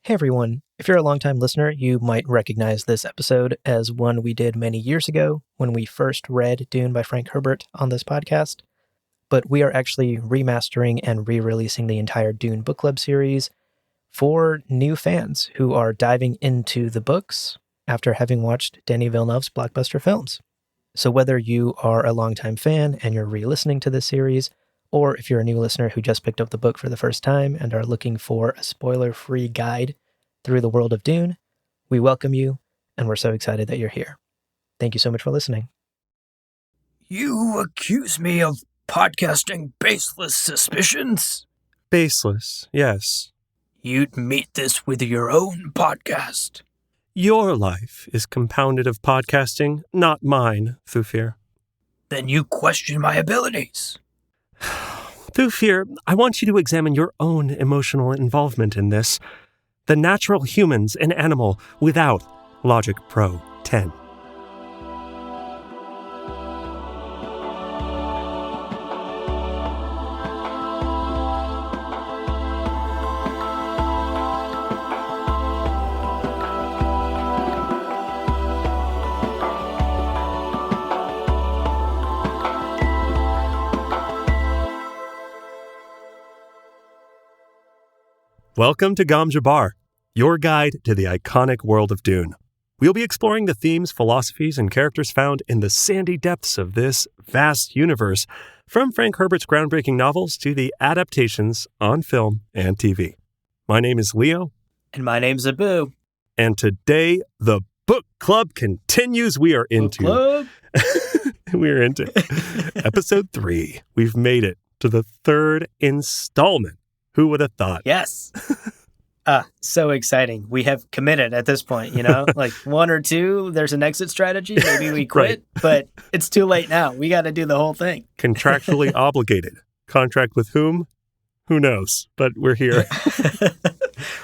Hey everyone, if you're a longtime listener, you might recognize this episode as one we did many years ago when we first read Dune by Frank Herbert on this podcast. But we are actually remastering and re-releasing the entire Dune book club series for new fans who are diving into the books after having watched Denis Villeneuve's blockbuster films. So whether you are a longtime fan and you're re-listening to this series, or if you're a new listener who just picked up the book for the first time and are looking for a spoiler-free guide through the world of Dune, we welcome you, and we're so excited that you're here. Thank you so much for listening. You accuse me of podcasting baseless suspicions? Baseless, yes. You'd meet this with your own podcast. Your life is compounded of podcasting, not mine, Thufir. Then you question my abilities. Thufir, I want you to examine your own emotional involvement in this. The Natural Humans and Animal without Logic Pro 10. Welcome to Gom Jabbar, your guide to the iconic world of Dune. We'll be exploring the themes, philosophies, and characters found in the sandy depths of this vast universe, from Frank Herbert's groundbreaking novels to the adaptations on film and TV. My name is Leo. And my name's Abu. And today, the book club continues. We are into episode 3. We've made it to the third installment. Who would have thought? Yes. So exciting. We have committed at this point, like 1 or 2, there's an exit strategy. Maybe we quit, Right. But it's too late now. We got to do the whole thing. Contractually obligated. Contract with whom? Who knows? But we're here.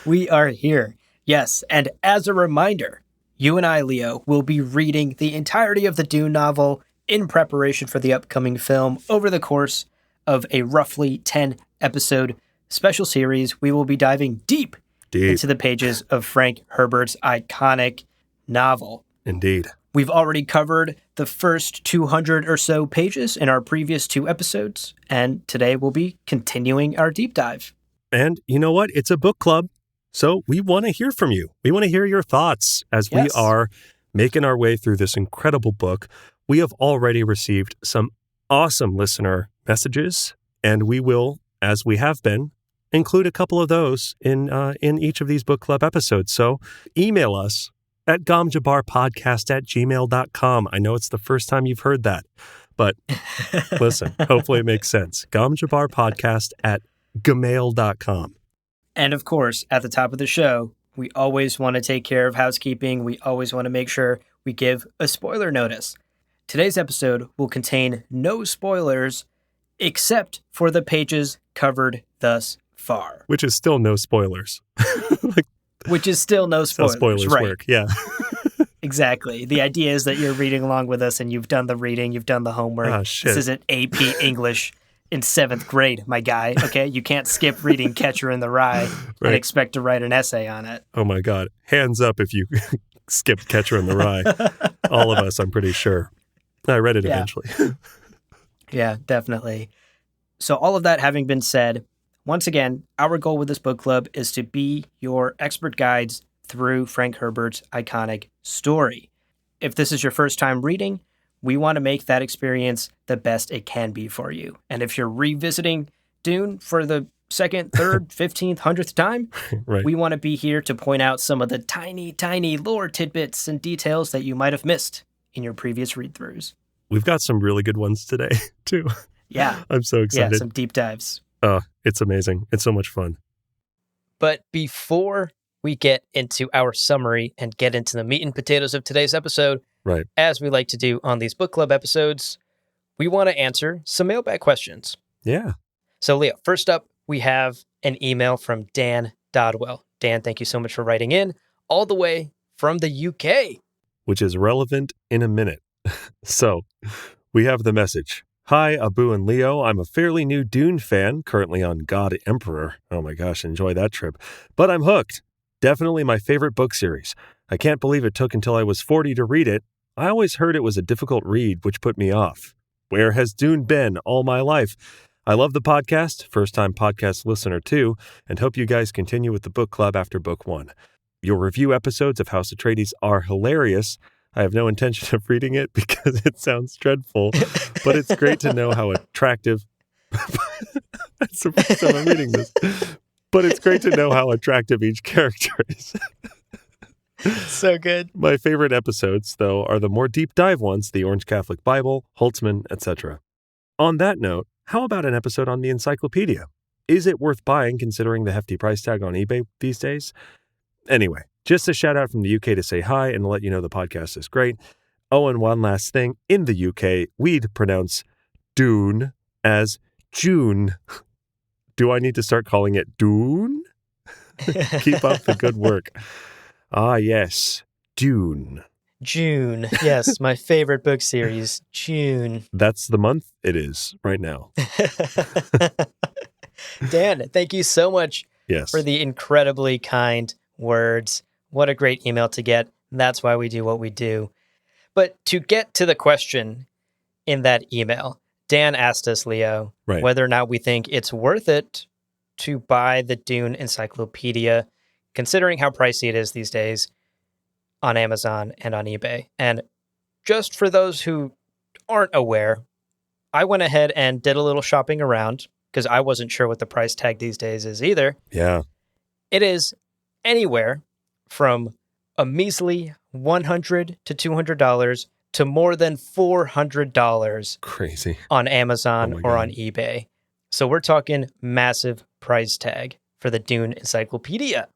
We are here. Yes. And as a reminder, you and I, Leo, will be reading the entirety of the Dune novel in preparation for the upcoming film over the course of a roughly 10-episode special series. We will be diving deep into the pages of Frank Herbert's iconic novel. Indeed. We've already covered the first 200 or so pages in our previous 2 episodes, and today we'll be continuing our deep dive. And you know what? It's a book club, so we want to hear from you. We want to hear your thoughts as we are making our way through this incredible book. We have already received some awesome listener messages, and we will, as we have been, include a couple of those in each of these book club episodes. So email us at gomjabarpodcast@gmail.com. I know it's the first time you've heard that, but listen, hopefully it makes sense. gomjabarpodcast@gmail.com. And of course, at the top of the show, we always want to take care of housekeeping. We always want to make sure we give a spoiler notice. Today's episode will contain no spoilers except for the pages covered thus far. Which is still no spoilers. Which is still no spoilers. How spoilers right. work, yeah. Exactly. The idea is that you're reading along with us and you've done the reading, you've done the homework. Oh, shit. This isn't AP English in 7th grade, my guy, okay? You can't skip reading Catcher in the Rye and expect to write an essay on it. Oh my God. Hands up if you skipped Catcher in the Rye. All of us, I'm pretty sure. I read it eventually. Yeah, definitely. So all of that having been said, once again, our goal with this book club is to be your expert guides through Frank Herbert's iconic story. If this is your first time reading, we want to make that experience the best it can be for you. And if you're revisiting Dune for the 2nd, 3rd, 15th, 100th time, we want to be here to point out some of the tiny, tiny lore tidbits and details that you might have missed in your previous read-throughs. We've got some really good ones today, too. Yeah. I'm so excited. Yeah, some deep dives. It's amazing. It's so much fun. But before we get into our summary and get into the meat and potatoes of today's episode, as we like to do on these book club episodes, we want to answer some mailbag questions. Yeah. So, Leo, first up, we have an email from Dan Dodwell. Dan, thank you so much for writing in all the way from the UK. Which is relevant in a minute. So, we have the message. Hi, Abu and Leo. I'm a fairly new Dune fan, currently on God Emperor. Oh my gosh, enjoy that trip. But I'm hooked. Definitely my favorite book series. I can't believe it took until I was 40 to read it. I always heard it was a difficult read, which put me off. Where has Dune been all my life? I love the podcast, first-time podcast listener too, and hope you guys continue with the book club after book 1. Your review episodes of House Atreides are hilarious. I have no intention of reading it because it sounds dreadful, but it's great to know how attractive... That's the first time I'm reading this. But it's great to know how attractive each character is. So good. My favorite episodes, though, are the more deep dive ones, the Orange Catholic Bible, Holtzman, etc. On that note, how about an episode on the encyclopedia? Is it worth buying considering the hefty price tag on eBay these days? Anyway, just a shout out from the UK to say hi and let you know the podcast is great. Oh, and one last thing. In the UK, we'd pronounce Dune as June. Do I need to start calling it Dune? Keep up the good work. Ah, yes. Dune. June. Yes, my favorite book series, June. That's the month it is right now. Dan, thank you so much for the incredibly kind words. What a great email to get. That's why we do what we do. But to get to the question in that email, Dan asked us, Leo, whether or not we think it's worth it to buy the Dune Encyclopedia, considering how pricey it is these days on Amazon and on eBay. And just for those who aren't aware, I went ahead and did a little shopping around because I wasn't sure what the price tag these days is either. Yeah. It is anywhere from a measly $100 to $200 to more than $400 crazy on Amazon or on eBay. So we're talking massive price tag for the Dune Encyclopedia.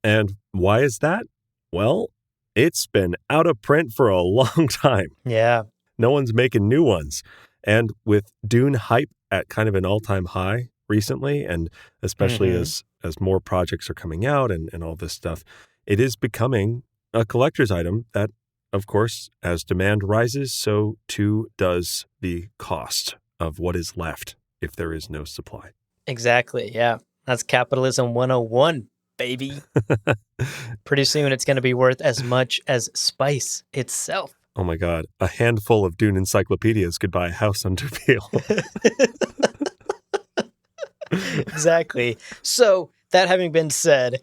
And why is that? Well, it's been out of print for a long time. Yeah. No one's making new ones. And with Dune hype at kind of an all-time high recently, and especially as more projects are coming out and all this stuff, it is becoming a collector's item that, of course, as demand rises, so too does the cost of what is left if there is no supply. Exactly, yeah. That's capitalism 101, baby. Pretty soon it's going to be worth as much as spice itself. Oh my God. A handful of Dune encyclopedias could buy a house under Peel. Exactly. So, that having been said,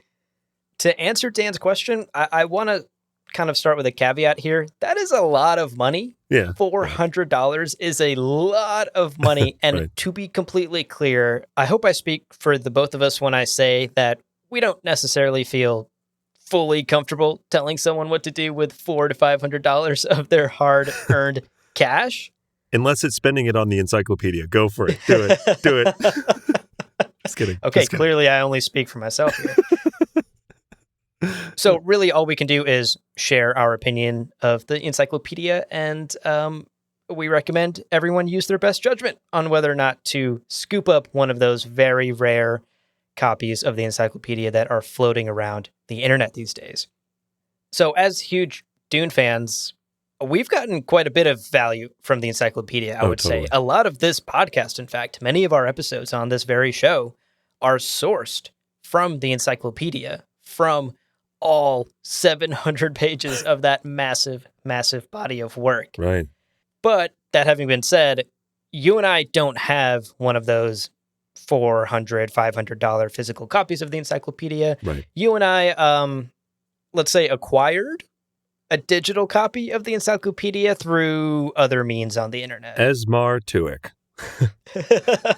to answer Dan's question, I want to kind of start with a caveat here. That is a lot of money. Yeah. $400 is a lot of money. And to be completely clear, I hope I speak for the both of us when I say that we don't necessarily feel fully comfortable telling someone what to do with $400 to $500 of their hard-earned cash. Unless it's spending it on the encyclopedia. Go for it. Do it. Do it. Just kidding. Okay, Just kidding. Clearly I only speak for myself here. So really all we can do is share our opinion of the encyclopedia, and we recommend everyone use their best judgment on whether or not to scoop up one of those very rare copies of the encyclopedia that are floating around the internet these days. So as huge Dune fans, we've gotten quite a bit of value from the encyclopedia, I would say. A lot of this podcast, in fact, many of our episodes on this very show are sourced from the encyclopedia, from all 700 pages of that massive, massive body of work. Right. But that having been said, you and I don't have one of those $400, $500 physical copies of the encyclopedia. Right. You and I, let's say, acquired a digital copy of the encyclopedia through other means on the internet. Esmar Tuick.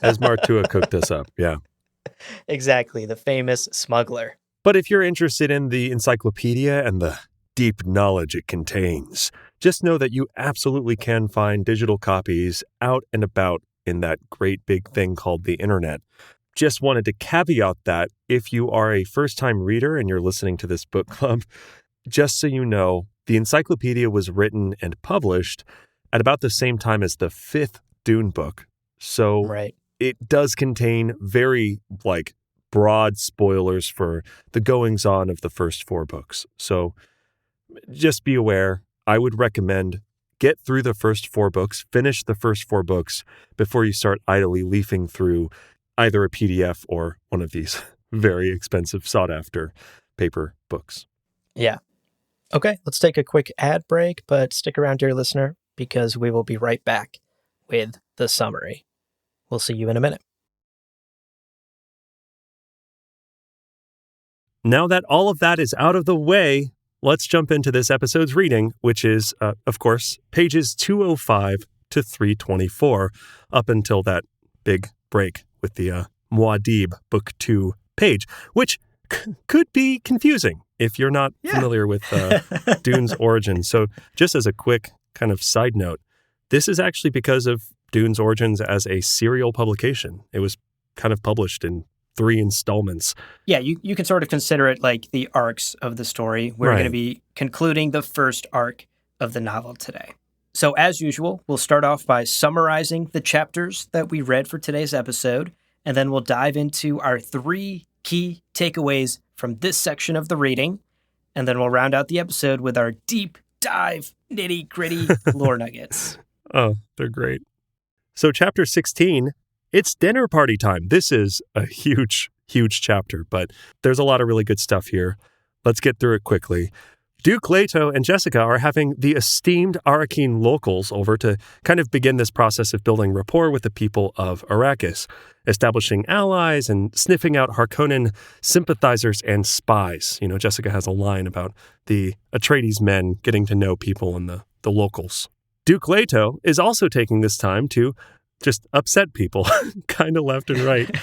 Esmar Tuick hooked us up. Yeah. Exactly. The famous smuggler. But if you're interested in the encyclopedia and the deep knowledge it contains, just know that you absolutely can find digital copies out and about in that great big thing called the internet. Just wanted to caveat that if you are a first-time reader and you're listening to this book club, just so you know, the encyclopedia was written and published at about the same time as the 5th Dune book. So it does contain very, broad spoilers for the goings-on of the first 4 books. So just be aware. I would recommend get through the first 4 books, finish the first 4 books before you start idly leafing through either a PDF or one of these very expensive sought-after paper books. Yeah. Okay, let's take a quick ad break, but stick around, dear listener, because we will be right back with the summary. We'll see you in a minute. Now that all of that is out of the way, let's jump into this episode's reading, which is, of course, pages 205 to 324, up until that big break with the Muad'Dib Book 2 page, which could be confusing if you're not familiar with Dune's origin. So just as a quick kind of side note, this is actually because of Dune's origins as a serial publication. It was kind of published in 3 installments. Yeah, you can sort of consider it like the arcs of the story. We're going to be concluding the first arc of the novel today. So as usual, we'll start off by summarizing the chapters that we read for today's episode, and then we'll dive into our 3 key takeaways from this section of the reading, and then we'll round out the episode with our deep dive, nitty-gritty lore nuggets. Oh, they're great. So chapter 16, it's dinner party time. This is a huge, huge chapter, but there's a lot of really good stuff here. Let's get through it quickly. Duke Leto and Jessica are having the esteemed Arrakeen locals over to kind of begin this process of building rapport with the people of Arrakis, establishing allies and sniffing out Harkonnen sympathizers and spies. You know, Jessica has a line about the Atreides men getting to know people and the locals. Duke Leto is also taking this time to just upset people, kind of left and right,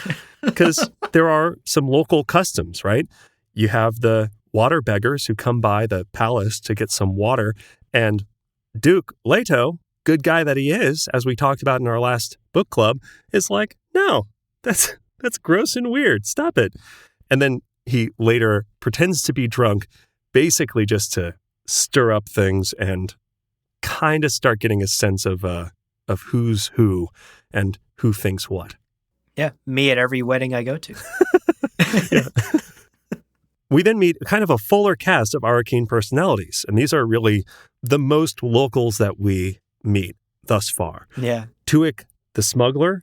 because there are some local customs, right? You have the water beggars who come by the palace to get some water, and Duke Leto, good guy that he is, as we talked about in our last book club, is like, no, that's gross and weird. Stop it. And then he later pretends to be drunk, basically just to stir up things and kind of start getting a sense of who's who and who thinks what. Yeah, me at every wedding I go to. Yeah. We then meet kind of a fuller cast of Arrakeen personalities, and these are really the most locals that we meet thus far. Yeah. Tuik, the smuggler,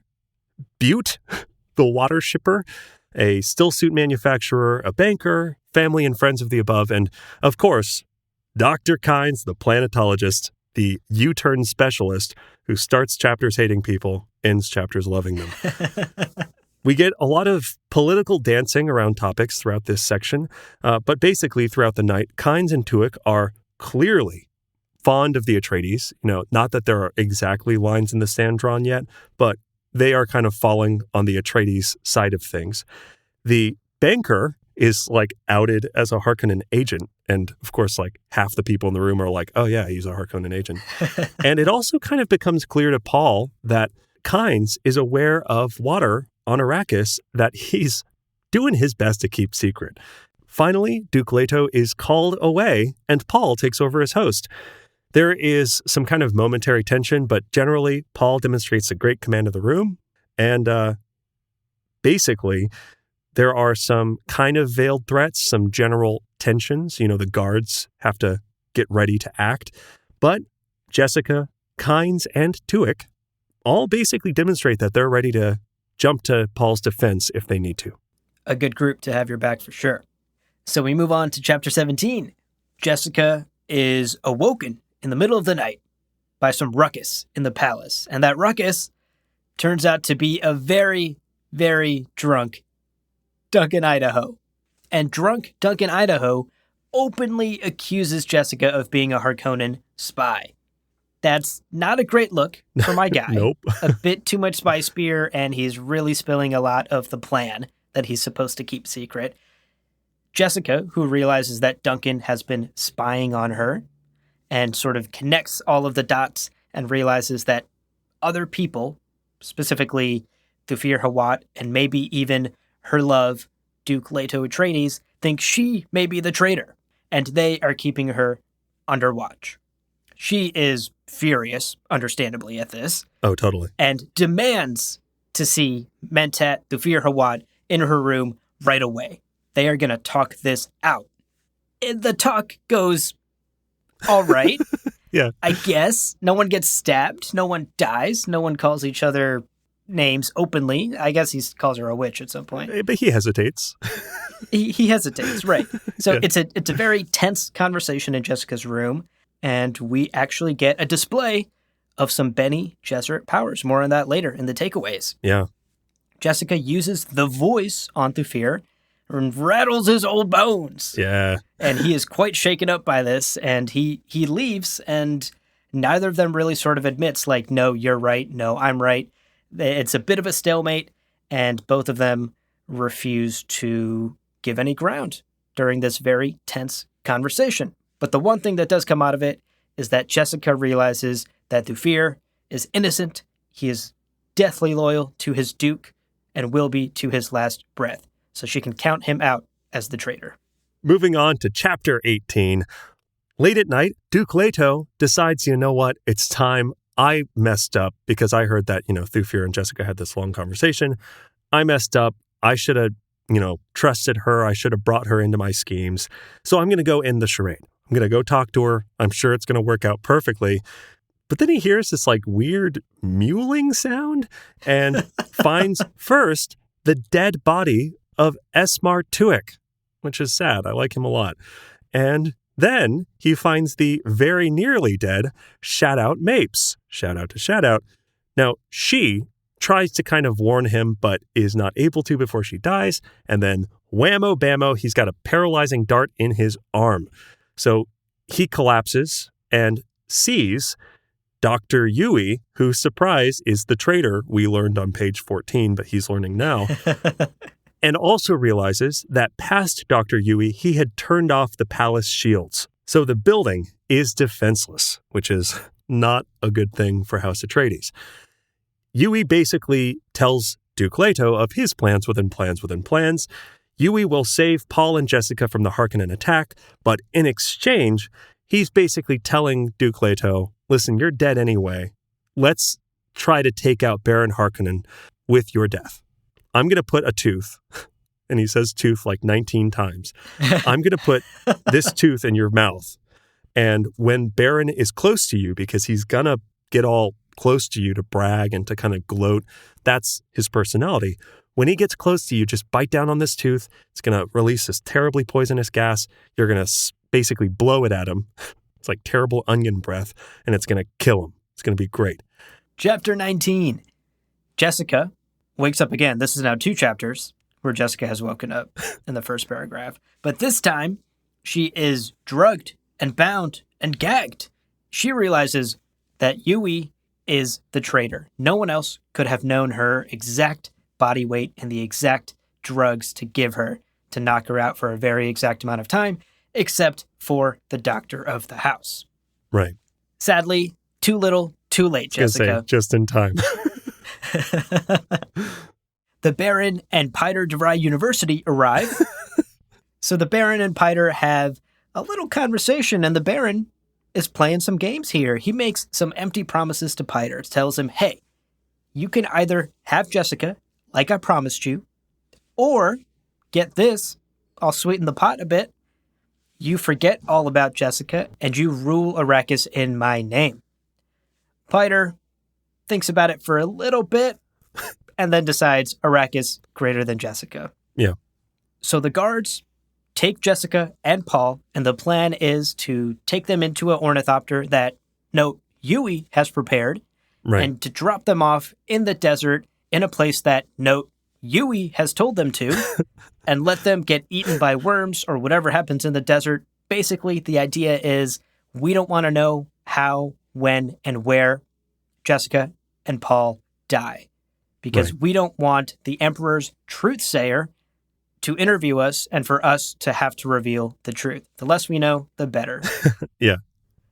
Butte, the water shipper, a stillsuit manufacturer, a banker, family and friends of the above, and, of course, Dr. Kynes, the planetologist, the U-turn specialist who starts chapters hating people, ends chapters loving them. We get a lot of political dancing around topics throughout this section, but basically throughout the night, Kynes and Tuik are clearly fond of the Atreides. You know, not that there are exactly lines in the sand drawn yet, but they are kind of falling on the Atreides side of things. The banker is like outed as a Harkonnen agent, and of course, like half the people in the room are like, oh yeah, he's a Harkonnen agent. And it also kind of becomes clear to Paul that Kynes is aware of water on Arrakis that he's doing his best to keep secret. Finally, Duke Leto is called away, and Paul takes over as host. There is some kind of momentary tension, but generally, Paul demonstrates a great command of the room, and basically, there are some kind of veiled threats, some general tensions. You know, the guards have to get ready to act, but Jessica, Kynes, and Tuik all basically demonstrate that they're ready to jump to Paul's defense if they need to. A good group to have your back for sure. So we move on to chapter 17. Jessica is awoken in the middle of the night by some ruckus in the palace. And that ruckus turns out to be a very, very drunk Duncan Idaho. And drunk Duncan Idaho openly accuses Jessica of being a Harkonnen spy. That's not a great look for my guy. Nope. A bit too much spice beer, and he's really spilling a lot of the plan that he's supposed to keep secret. Jessica, who realizes that Duncan has been spying on her and sort of connects all of the dots and realizes that other people, specifically Thufir Hawat and maybe even her love, Duke Leto Atreides, think she may be the traitor, and they are keeping her under watch. She is furious, understandably, at this. Oh, totally. And demands to see Mentat Thufir Hawat in her room right away. They are going to talk this out. And the talk goes all right. Yeah. I guess. No one gets stabbed. No one dies. No one calls each other names openly. I guess he calls her a witch at some point. But he hesitates. He hesitates, right. So Yeah. it's a very tense conversation in Jessica's room, and we actually get a display of some Bene Gesserit powers. More on that later in the takeaways. Yeah. Jessica uses the voice on Thufir and rattles his old bones. Yeah. And he is quite shaken up by this, and he leaves, and neither of them really sort of admits, like, no, you're right, no, I'm right. It's a bit of a stalemate, and both of them refuse to give any ground during this very tense conversation. But the one thing that does come out of it is that Jessica realizes that Thufir is innocent, he is deathly loyal to his duke, and will be to his last breath. So she can count him out as the traitor. Moving on to chapter 18. Late at night, Duke Leto decides, you know what, it's time. I messed up because I heard that, Thufir and Jessica had this long conversation. I messed up. I should have, trusted her. I should have brought her into my schemes. So I'm going to go end the charade. I'm going to go talk to her. I'm sure it's going to work out perfectly. But then he hears this weird mewling sound and finds first the dead body of Esmar Tuick, which is sad. I like him a lot. And then he finds the very nearly dead Shadout Mapes. Shout out to Shadout. Now, she tries to kind of warn him, but is not able to before she dies. And then whammo bammo, he's got a paralyzing dart in his arm. So he collapses and sees Dr. Yui, who, surprise, is the traitor we learned on page 14, but he's learning now. And also realizes that past Dr. Yui, he had turned off the palace shields. So the building is defenseless, which is not a good thing for House Atreides. Yui basically tells Duke Leto of his plans within plans within plans. Yui will save Paul and Jessica from the Harkonnen attack, but in exchange, he's basically telling Duke Leto, listen, you're dead anyway. Let's try to take out Baron Harkonnen with your death. I'm going to put a tooth, and he says tooth 19 times. I'm going to put this tooth in your mouth. And when Baron is close to you, because he's going to get all close to you to brag and to kind of gloat, that's his personality. When he gets close to you, just bite down on this tooth. It's going to release this terribly poisonous gas. You're going to basically blow it at him. It's like terrible onion breath, and it's going to kill him. It's going to be great. Chapter 19. Jessica wakes up again. This is now 2 chapters where Jessica has woken up in the first paragraph. But this time, she is drugged and bound and gagged. She realizes that Yui is the traitor. No one else could have known her exact body weight and the exact drugs to give her to knock her out for a very exact amount of time, except for the doctor of the house. Right. Sadly, too little, too late, Jessica. Say, just in time. The Baron and Piter DeVry University arrive. So the Baron and Piter have a little conversation, and the Baron is playing some games here. He makes some empty promises to Piter. Tells him, hey, you can either have Jessica, like I promised you, or get this, I'll sweeten the pot a bit. You forget all about Jessica, and you rule Arrakis in my name. Piter thinks about it for a little bit, and then decides Arrakis greater than Jessica. Yeah. So the guards take Jessica and Paul, and the plan is to take them into an ornithopter that, note, Yui has prepared, Right. and to drop them off in the desert in a place that, note, Yui has told them to, and let them get eaten by worms or whatever happens in the desert. Basically, the idea is we don't want to know how, when, and where Jessica and Paul die, because we don't want the Emperor's truth-sayer to interview us and for us to have to reveal the truth. The less we know, the better. Yeah.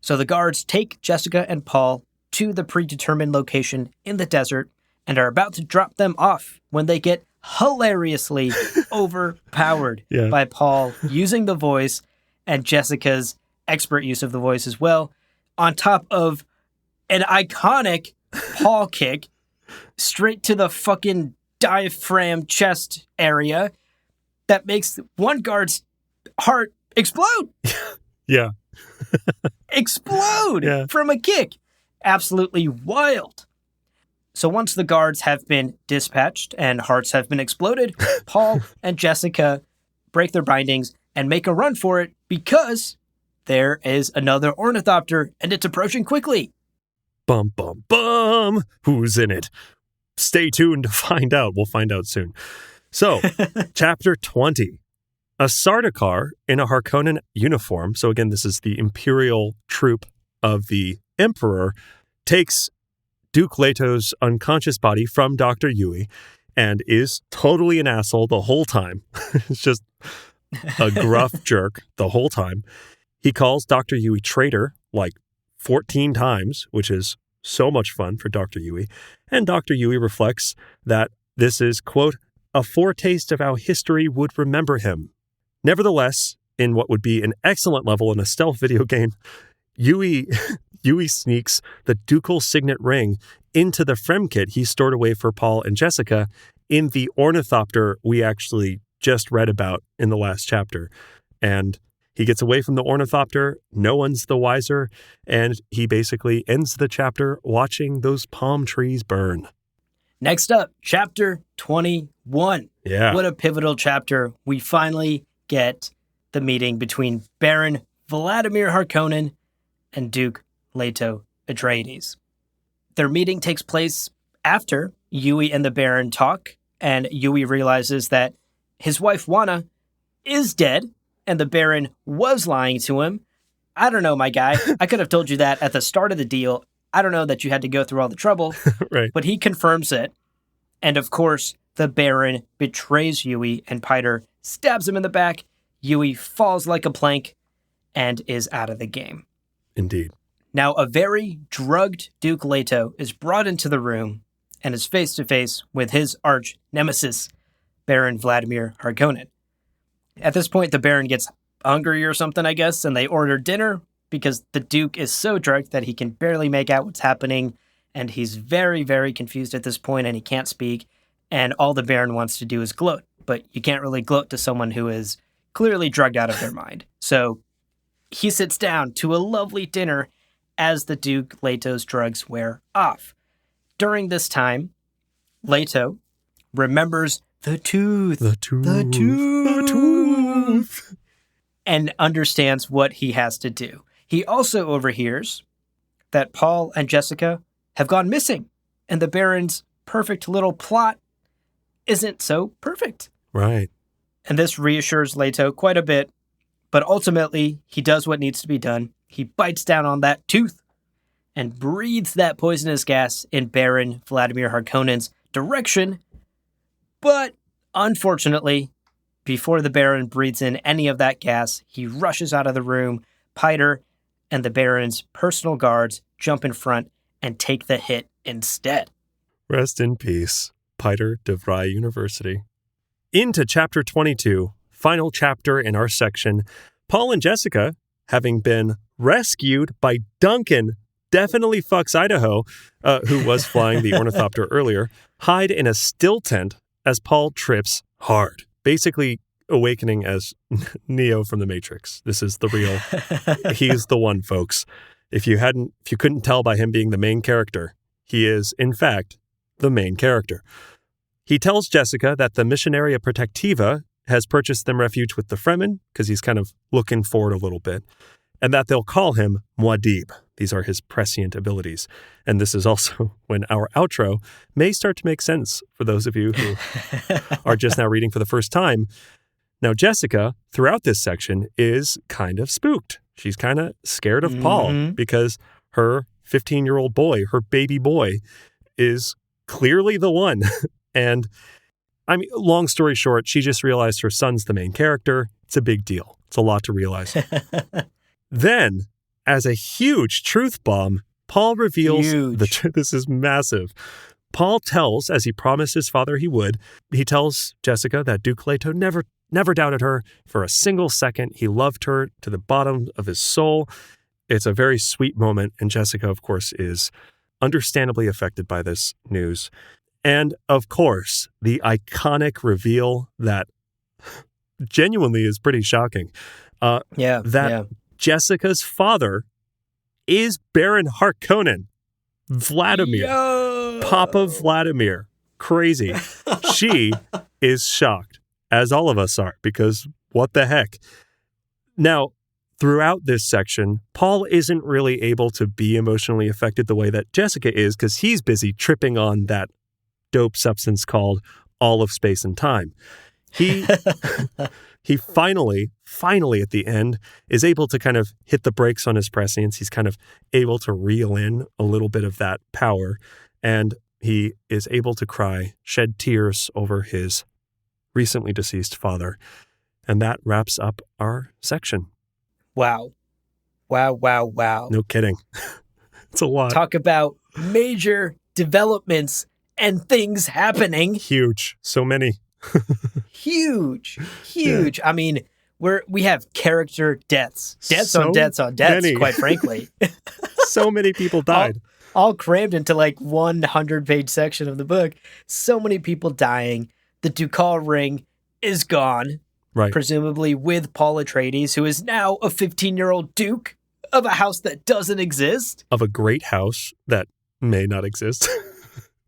So the guards take Jessica and Paul to the predetermined location in the desert and are about to drop them off when they get hilariously overpowered by Paul using the voice and Jessica's expert use of the voice as well, on top of an iconic Paul kick straight to the fucking diaphragm chest area that makes one guard's heart explode. Yeah. Explode from a kick. Absolutely wild. So once the guards have been dispatched and hearts have been exploded, Paul and Jessica break their bindings, and make a run for it because there is another ornithopter and it's approaching quickly. Bum, bum, bum. Who's in it? Stay tuned to find out. We'll find out soon. So, Chapter 20. A Sardaukar in a Harkonnen uniform, so again, this is the Imperial troop of the Emperor, takes Duke Leto's unconscious body from Dr. Yui and is totally an asshole the whole time. It's just a gruff jerk the whole time. He calls Dr. Yui traitor like 14 times, which is so much fun for Dr. Yui. And Dr. Yui reflects that this is, quote, a foretaste of how history would remember him. Nevertheless, in what would be an excellent level in a stealth video game, Yui sneaks the ducal signet ring into the Fremkit he stored away for Paul and Jessica in the ornithopter we actually just read about in the last chapter. And he gets away from the ornithopter, no one's the wiser, and he basically ends the chapter watching those palm trees burn. Next up, Chapter 21. Yeah. What a pivotal chapter. We finally get the meeting between Baron Vladimir Harkonnen and Duke Leto Atreides. Their meeting takes place after Yui and the Baron talk, and Yui realizes that his wife Wana is dead, and the Baron was lying to him. I don't know, my guy. I could have told you that at the start of the deal. I don't know that you had to go through all the trouble. Right. But he confirms it. And of course, the Baron betrays Yui, and Piter stabs him in the back. Yui falls like a plank and is out of the game. Indeed. Now, a very drugged Duke Leto is brought into the room and is face to face with his arch nemesis, Baron Vladimir Harkonnen. At this point, the Baron gets hungry or something, I guess, and they order dinner because the Duke is so drugged that he can barely make out what's happening, and he's very, very confused at this point, and he can't speak, and all the Baron wants to do is gloat, but you can't really gloat to someone who is clearly drugged out of their mind. So he sits down to a lovely dinner as the Duke Leto's drugs wear off. During this time, Leto remembers the tooth, and understands what he has to do. He also overhears that Paul and Jessica have gone missing, and the Baron's perfect little plot isn't so perfect. Right. And this reassures Leto quite a bit, but ultimately, he does what needs to be done. He bites down on that tooth and breathes that poisonous gas in Baron Vladimir Harkonnen's direction. But unfortunately, before the Baron breathes in any of that gas, he rushes out of the room. Piter and the Baron's personal guards jump in front and take the hit instead. Rest in peace, Piter de Vries University. Into Chapter 22, final chapter in our section. Paul and Jessica, having been rescued by Duncan, definitely fucks Idaho, who was flying the ornithopter earlier, hide in a still tent as Paul trips hard, basically awakening as Neo from the Matrix. This is the real, he's the one, folks. If you couldn't tell by him being the main character, he is, in fact, the main character. He tells Jessica that the Missionaria Protectiva has purchased them refuge with the Fremen, because he's kind of looking forward a little bit, and that they'll call him Muad'Dib. These are his prescient abilities. And this is also when our outro may start to make sense for those of you who are just now reading for the first time. Now, Jessica, throughout this section, is kind of spooked. She's kind of scared of Paul because her 15-year-old boy, her baby boy, is clearly the one. And I mean, long story short, she just realized her son's the main character. It's a big deal. It's a lot to realize. Then, as a huge truth bomb, Paul reveals this is massive. Paul tells, as he promised his father he would, he tells Jessica that Duke Leto never doubted her for a single second. He loved her to the bottom of his soul. It's a very sweet moment, and Jessica, of course, is understandably affected by this news. And, of course, the iconic reveal that genuinely is pretty shocking. Jessica's father is Baron Harkonnen. Vladimir. Papa Vladimir. Crazy. She is shocked, as all of us are, because what the heck? Now, throughout this section, Paul isn't really able to be emotionally affected the way that Jessica is because he's busy tripping on that dope substance called all of space and time. He finally at the end is able to kind of hit the brakes on his prescience. He's kind of able to reel in a little bit of that power, and he is able to cry, shed tears over his recently deceased father. And that wraps up our section. Wow. No kidding. It's a lot. Talk about major developments and things happening. Huge. So many. Huge. Yeah. I mean, we have character deaths. Deaths So on deaths on deaths, many. quite frankly. So many people died. All crammed into like 100-page section of the book. So many people dying. The Ducal ring is gone. Right. Presumably with Paul Atreides, who is now a 15-year-old duke of a house that doesn't exist. Of a great house that may not exist.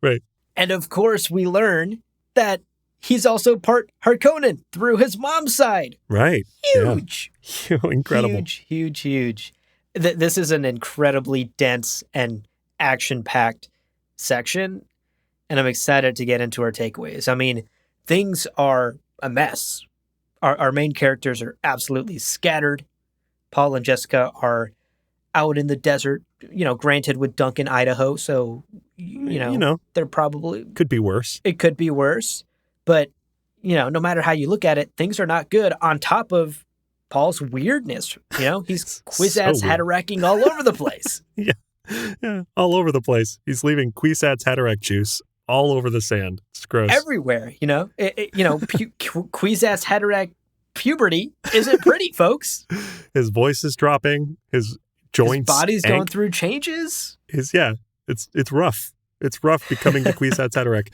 Right. And of course, we learn that he's also part Harkonnen through his mom's side. Right. Huge. Yeah. Incredible. Huge. This is an incredibly dense and action-packed section, and I'm excited to get into our takeaways. I mean, things are a mess. Our main characters are absolutely scattered. Paul and Jessica are out in the desert, granted with Duncan, Idaho, so, they're probably... Could be worse. It could be worse, but, no matter how you look at it, things are not good on top of Paul's weirdness. He's Kwisatz Haderaching all over the place. Yeah, all over the place. He's leaving Kwisatz Haderach juice all over the sand. It's gross. Everywhere, Kwisatz Haderach puberty isn't pretty, folks. His voice is dropping. His joints. His body's going through changes. It's rough. It's rough becoming the Kwisatz Haderach.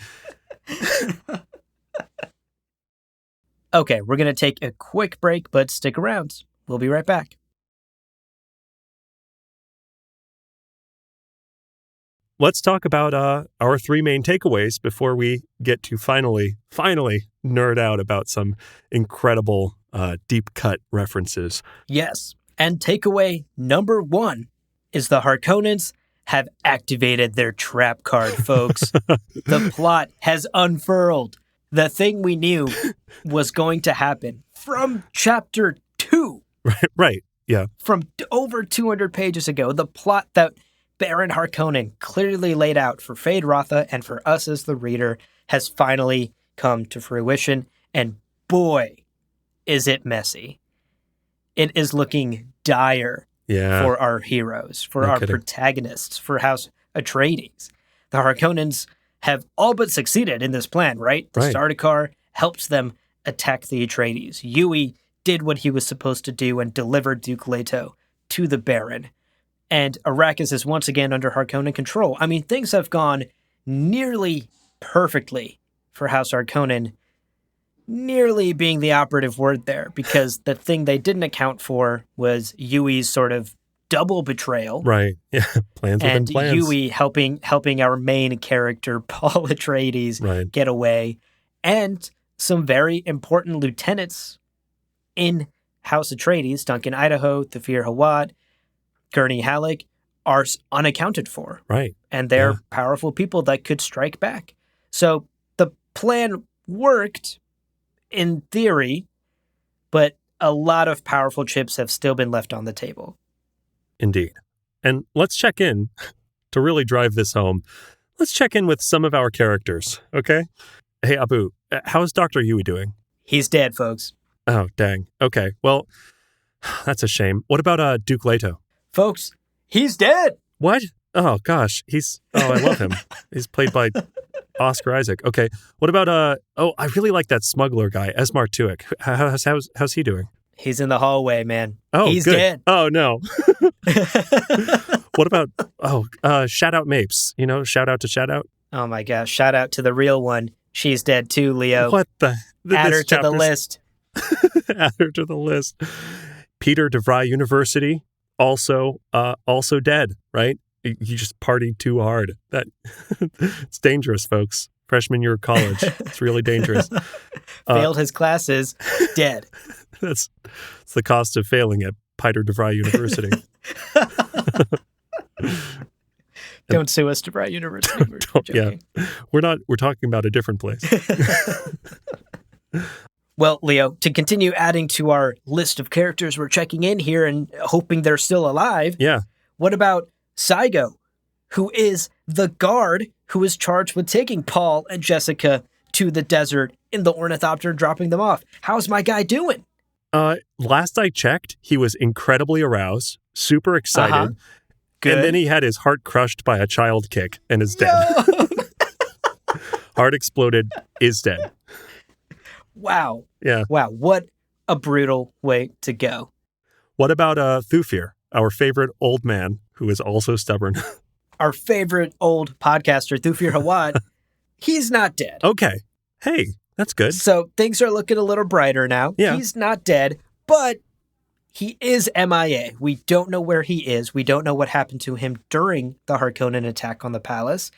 Okay, we're going to take a quick break, but stick around. We'll be right back. Let's talk about our three main takeaways before we get to finally nerd out about some incredible deep cut references. Yes, and takeaway number 1 is the Harkonnens have activated their trap card, folks. The plot has unfurled. The thing we knew was going to happen from chapter 2. Right, yeah. From over 200 pages ago, the plot that Baron Harkonnen clearly laid out for Feyd-Rautha and for us as the reader has finally come to fruition, and boy, is it messy. It is looking dire for our heroes, for our protagonists, for House Atreides. The Harkonnens have all but succeeded in this plan, right? The Sardaukar helps them attack the Atreides. Yui did what he was supposed to do and delivered Duke Leto to the Baron. And Arrakis is once again under Harkonnen control. I mean, things have gone nearly perfectly for House Harkonnen, nearly being the operative word there, because the thing they didn't account for was Yui's sort of double betrayal. Right. Yeah. Plans within plans. And Yui helping our main character, Paul Atreides, get away. And some very important lieutenants in House Atreides, Duncan Idaho, Thufir Hawat, Gurney Halleck, are unaccounted for. Right. And they're powerful people that could strike back. So the plan worked in theory, but a lot of powerful chips have still been left on the table. Indeed. And let's check in to really drive this home. Let's check in with some of our characters, okay? Hey, Abu, how's Dr. Yui doing? He's dead, folks. Oh, dang. Okay, well, that's a shame. What about Duke Leto? Folks, he's dead. What? Oh, gosh. I love him. He's played by Oscar Isaac. Okay, what about, I really like that smuggler guy, Esmar Tuick. How's he doing? He's in the hallway, man. Oh, he's good. Dead. Oh, no. What about, shout out Mapes, shout out to shout out. Oh my gosh, shout out to the real one. She's dead too, Leo. What the? Add her to the list. Add her to the list. Peter DeVry University, also dead, right? You just partied too hard. It's dangerous, folks. Freshman year of college. It's really dangerous. Failed his classes, dead. It's the cost of failing at Peter DeVry University. Don't sue us, DeVry University. We're joking. Yeah, we're talking about a different place. Well, Leo, to continue adding to our list of characters we're checking in here and hoping they're still alive. Yeah. What about Saigo, who is the guard who is charged with taking Paul and Jessica to the desert in the ornithopter and dropping them off? How's my guy doing? Last I checked, he was incredibly aroused, super excited. Good. And then he had his heart crushed by a child kick and is dead. Heart exploded, is dead. Wow. Yeah. Wow. What a brutal way to go. What about Thufir, our favorite old man who is also stubborn? Our favorite old podcaster, Thufir Hawat, he's not dead. Okay. Hey, that's good. So things are looking a little brighter now. Yeah. He's not dead, but he is MIA. We don't know where he is. We don't know what happened to him during the Harkonnen attack on the palace.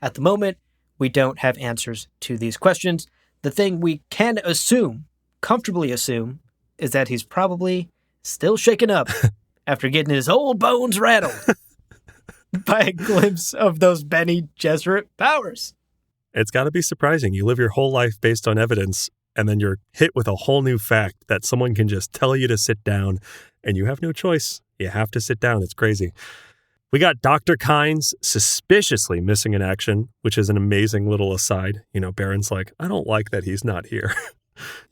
At the moment, we don't have answers to these questions. The thing we can assume, comfortably assume, is that he's probably still shaken up after getting his old bones rattled by a glimpse of those Bene Gesserit powers. It's got to be surprising. You live your whole life based on evidence, and then you're hit with a whole new fact that someone can just tell you to sit down, and you have no choice. You have to sit down. It's crazy. We got Dr. Kynes suspiciously missing in action, which is an amazing little aside. You know, Baron's like, I don't like that he's not here.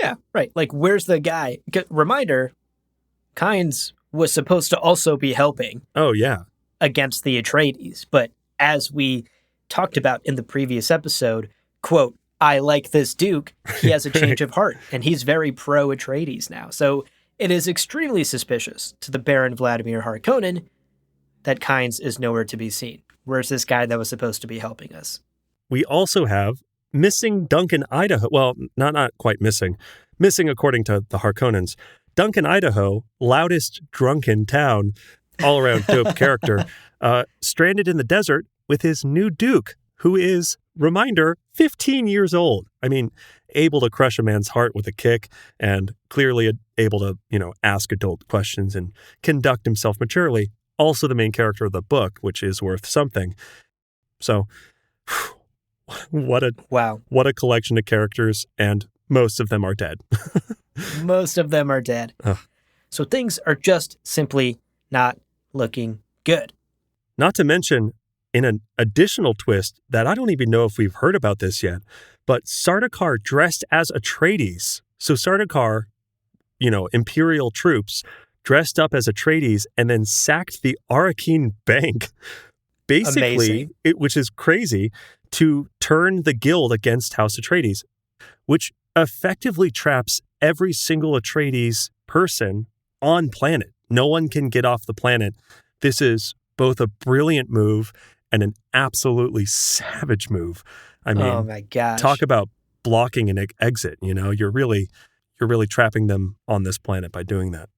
Yeah, right. Like, where's the guy? Reminder, Kynes was supposed to also be helping. Oh, yeah. Against the Atreides. But as we talked about in the previous episode, quote, I like this Duke, he has a change of heart, and he's very pro-Atreides now. So it is extremely suspicious to the Baron Vladimir Harkonnen that Kynes is nowhere to be seen. Where's this guy that was supposed to be helping us? We also have missing Duncan Idaho. Well, not quite missing. Missing according to the Harkonnens. Duncan Idaho, loudest drunken town, all-around dope character, stranded in the desert with his new Duke, who is, reminder, 15 years old. I mean, able to crush a man's heart with a kick and clearly able to, ask adult questions and conduct himself maturely. Also the main character of the book, which is worth something. So, what a collection of characters, and most of them are dead. Most of them are dead. Ugh. So things are just simply not looking good. Not to mention, in an additional twist that I don't even know if we've heard about this yet, but Sardaukar dressed as Atreides. So Sardaukar, Imperial troops, dressed up as Atreides and then sacked the Arrakeen Bank, basically, which is crazy, to turn the guild against House Atreides, which effectively traps every single Atreides person on planet. No one can get off the planet. This is both a brilliant move and an absolutely savage move. I mean, oh my gosh. Talk about blocking an exit. You're really trapping them on this planet by doing that.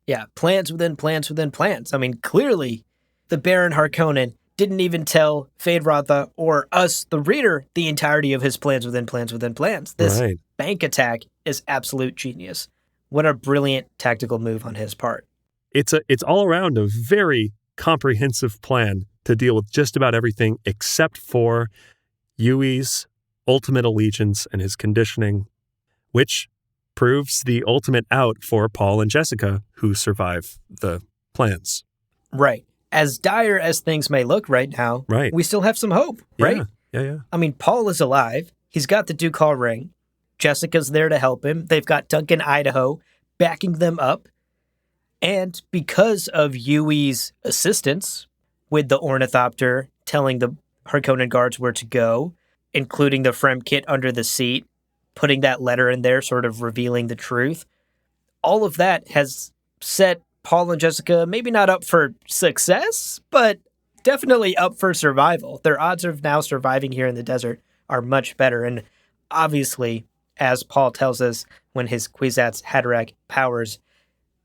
Yeah, plans within plans within plans. I mean, clearly, the Baron Harkonnen didn't even tell Feyd-Rautha or us, the reader, the entirety of his plans within plans within plans. This bank attack is absolute genius. What a brilliant tactical move on his part. It's all around a very comprehensive plan to deal with just about everything except for Yui's ultimate allegiance and his conditioning, which proves the ultimate out for Paul and Jessica, who survive the plans. Right. As dire as things may look right now, we still have some hope, right? Yeah. I mean, Paul is alive. He's got the Duke Hall ring. Jessica's there to help him. They've got Duncan Idaho backing them up. And because of Yui's assistance with the ornithopter telling the Harkonnen guards where to go, including the Frem kit under the seat, putting that letter in there, sort of revealing the truth, all of that has set Paul and Jessica maybe not up for success, but definitely up for survival. Their odds of now surviving here in the desert are much better. And obviously, as Paul tells us, when his Kwisatz Haderach powers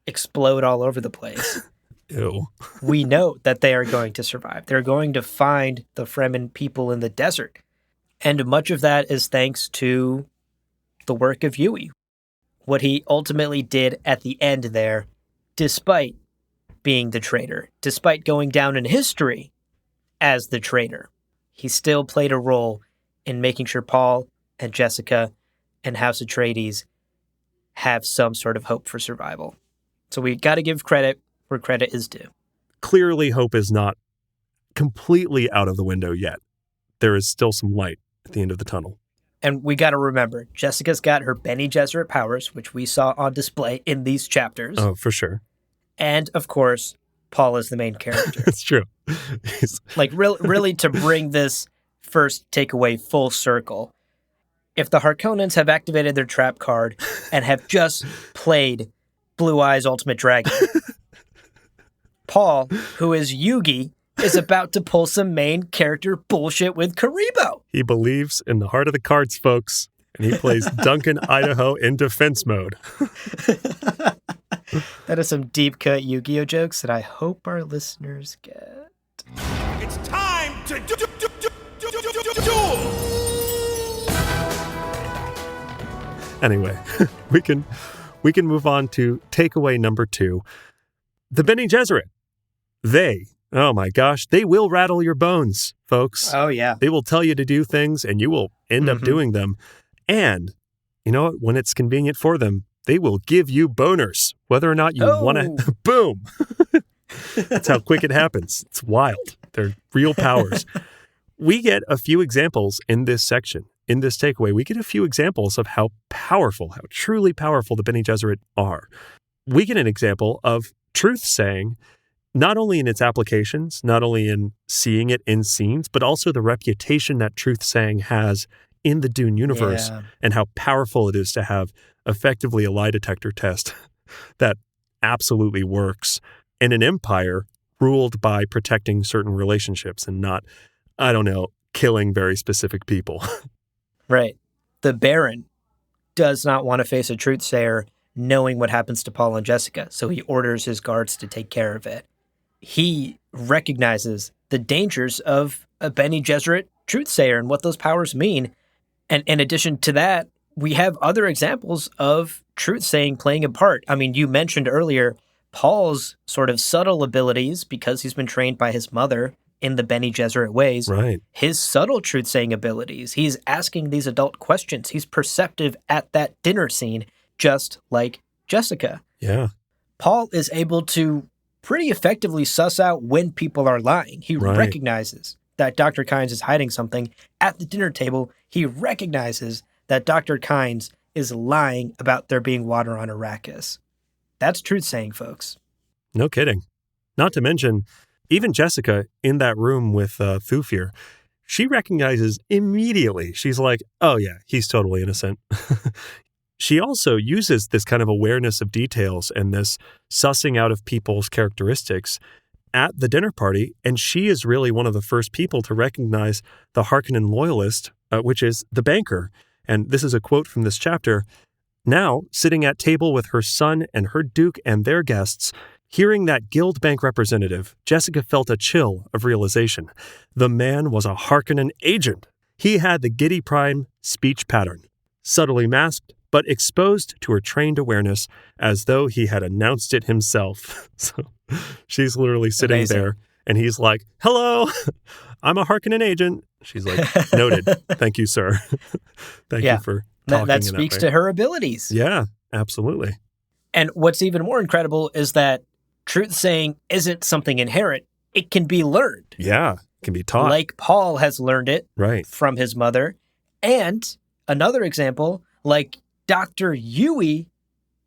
explode all over the place, Ew. we know that they are going to survive. They're going to find the Fremen people in the desert. And much of that is thanks to the work of Yui. what he ultimately did at the end there, despite being the traitor, despite going down in history as the traitor. He still played a role in making sure Paul and Jessica and House Atreides have some sort of hope for survival. So we got to give credit where credit is due. Clearly, hope is not completely out of the window yet. There is still some light at the end of the tunnel. And we got to remember, Jessica's got her Bene Gesserit powers, which we saw on display in these chapters. Oh, for sure. And, of course, Paul is the main character. It's true. Like, really to bring this first takeaway full circle, if the Harkonnens have activated their trap card and have just played Blue Eyes Ultimate Dragon, Paul, who is Yugi, is about to pull some main character bullshit with Karibo. He believes in the heart of the cards, folks, and he plays Duncan Idaho in defense mode. That is some deep cut Yu-Gi-Oh jokes that I hope our listeners get. It's time to duel! Anyway, we can move on to takeaway number 2. The Bene Gesserit. Oh my gosh, they will rattle your bones, folks. Oh, yeah. They will tell you to do things and you will end up doing them. And you know what? When it's convenient for them, they will give you boners, whether or not you want to. Boom. That's how quick it happens. It's wild. They're real powers. We get a few examples in this section. In this takeaway, we get a few examples of how truly powerful the Bene Gesserit are. We get an example of truth-saying, not only in its applications, not only in seeing it in scenes, but also the reputation that truth-saying has in the Dune universe and how powerful it is to have effectively a lie detector test that absolutely works in an empire ruled by protecting certain relationships and not, killing very specific people. Right. The Baron does not want to face a truth-sayer knowing what happens to Paul and Jessica, so he orders his guards to take care of it. He recognizes the dangers of a Bene Gesserit truth-sayer and what those powers mean. And in addition to that, we have other examples of truth-saying playing a part. I mean, you mentioned earlier Paul's sort of subtle abilities because he's been trained by his mother in the Bene Gesserit ways. Right. His subtle truth-saying abilities. He's asking these adult questions. He's perceptive at that dinner scene, just like Jessica. Yeah. Paul is able to pretty effectively suss out when people are lying. He recognizes that Dr. Kynes is hiding something at the dinner table. He recognizes that Dr. Kynes is lying about there being water on Arrakis. That's truth-saying, folks. No kidding. Not to mention, even Jessica in that room with Thufir, she recognizes immediately. She's like, oh yeah, he's totally innocent. She also uses this kind of awareness of details and this sussing out of people's characteristics at the dinner party, and she is really one of the first people to recognize the Harkonnen loyalist, which is the banker. And this is a quote from this chapter. Now, sitting at table with her son and her duke and their guests, hearing that guild bank representative, Jessica felt a chill of realization. The man was a Harkonnen agent. He had the Giddy Prime speech pattern, subtly masked, but exposed to her trained awareness as though he had announced it himself. So she's literally sitting there, and he's like, hello, I'm a Harkonnen agent. She's like, noted. Thank you, sir. Thank you for talking that speaks to her abilities. Yeah, absolutely. And what's even more incredible is that truth-saying isn't something inherent. It can be learned. Yeah, it can be taught. Like Paul has learned it from his mother. And another example, like Dr. Yui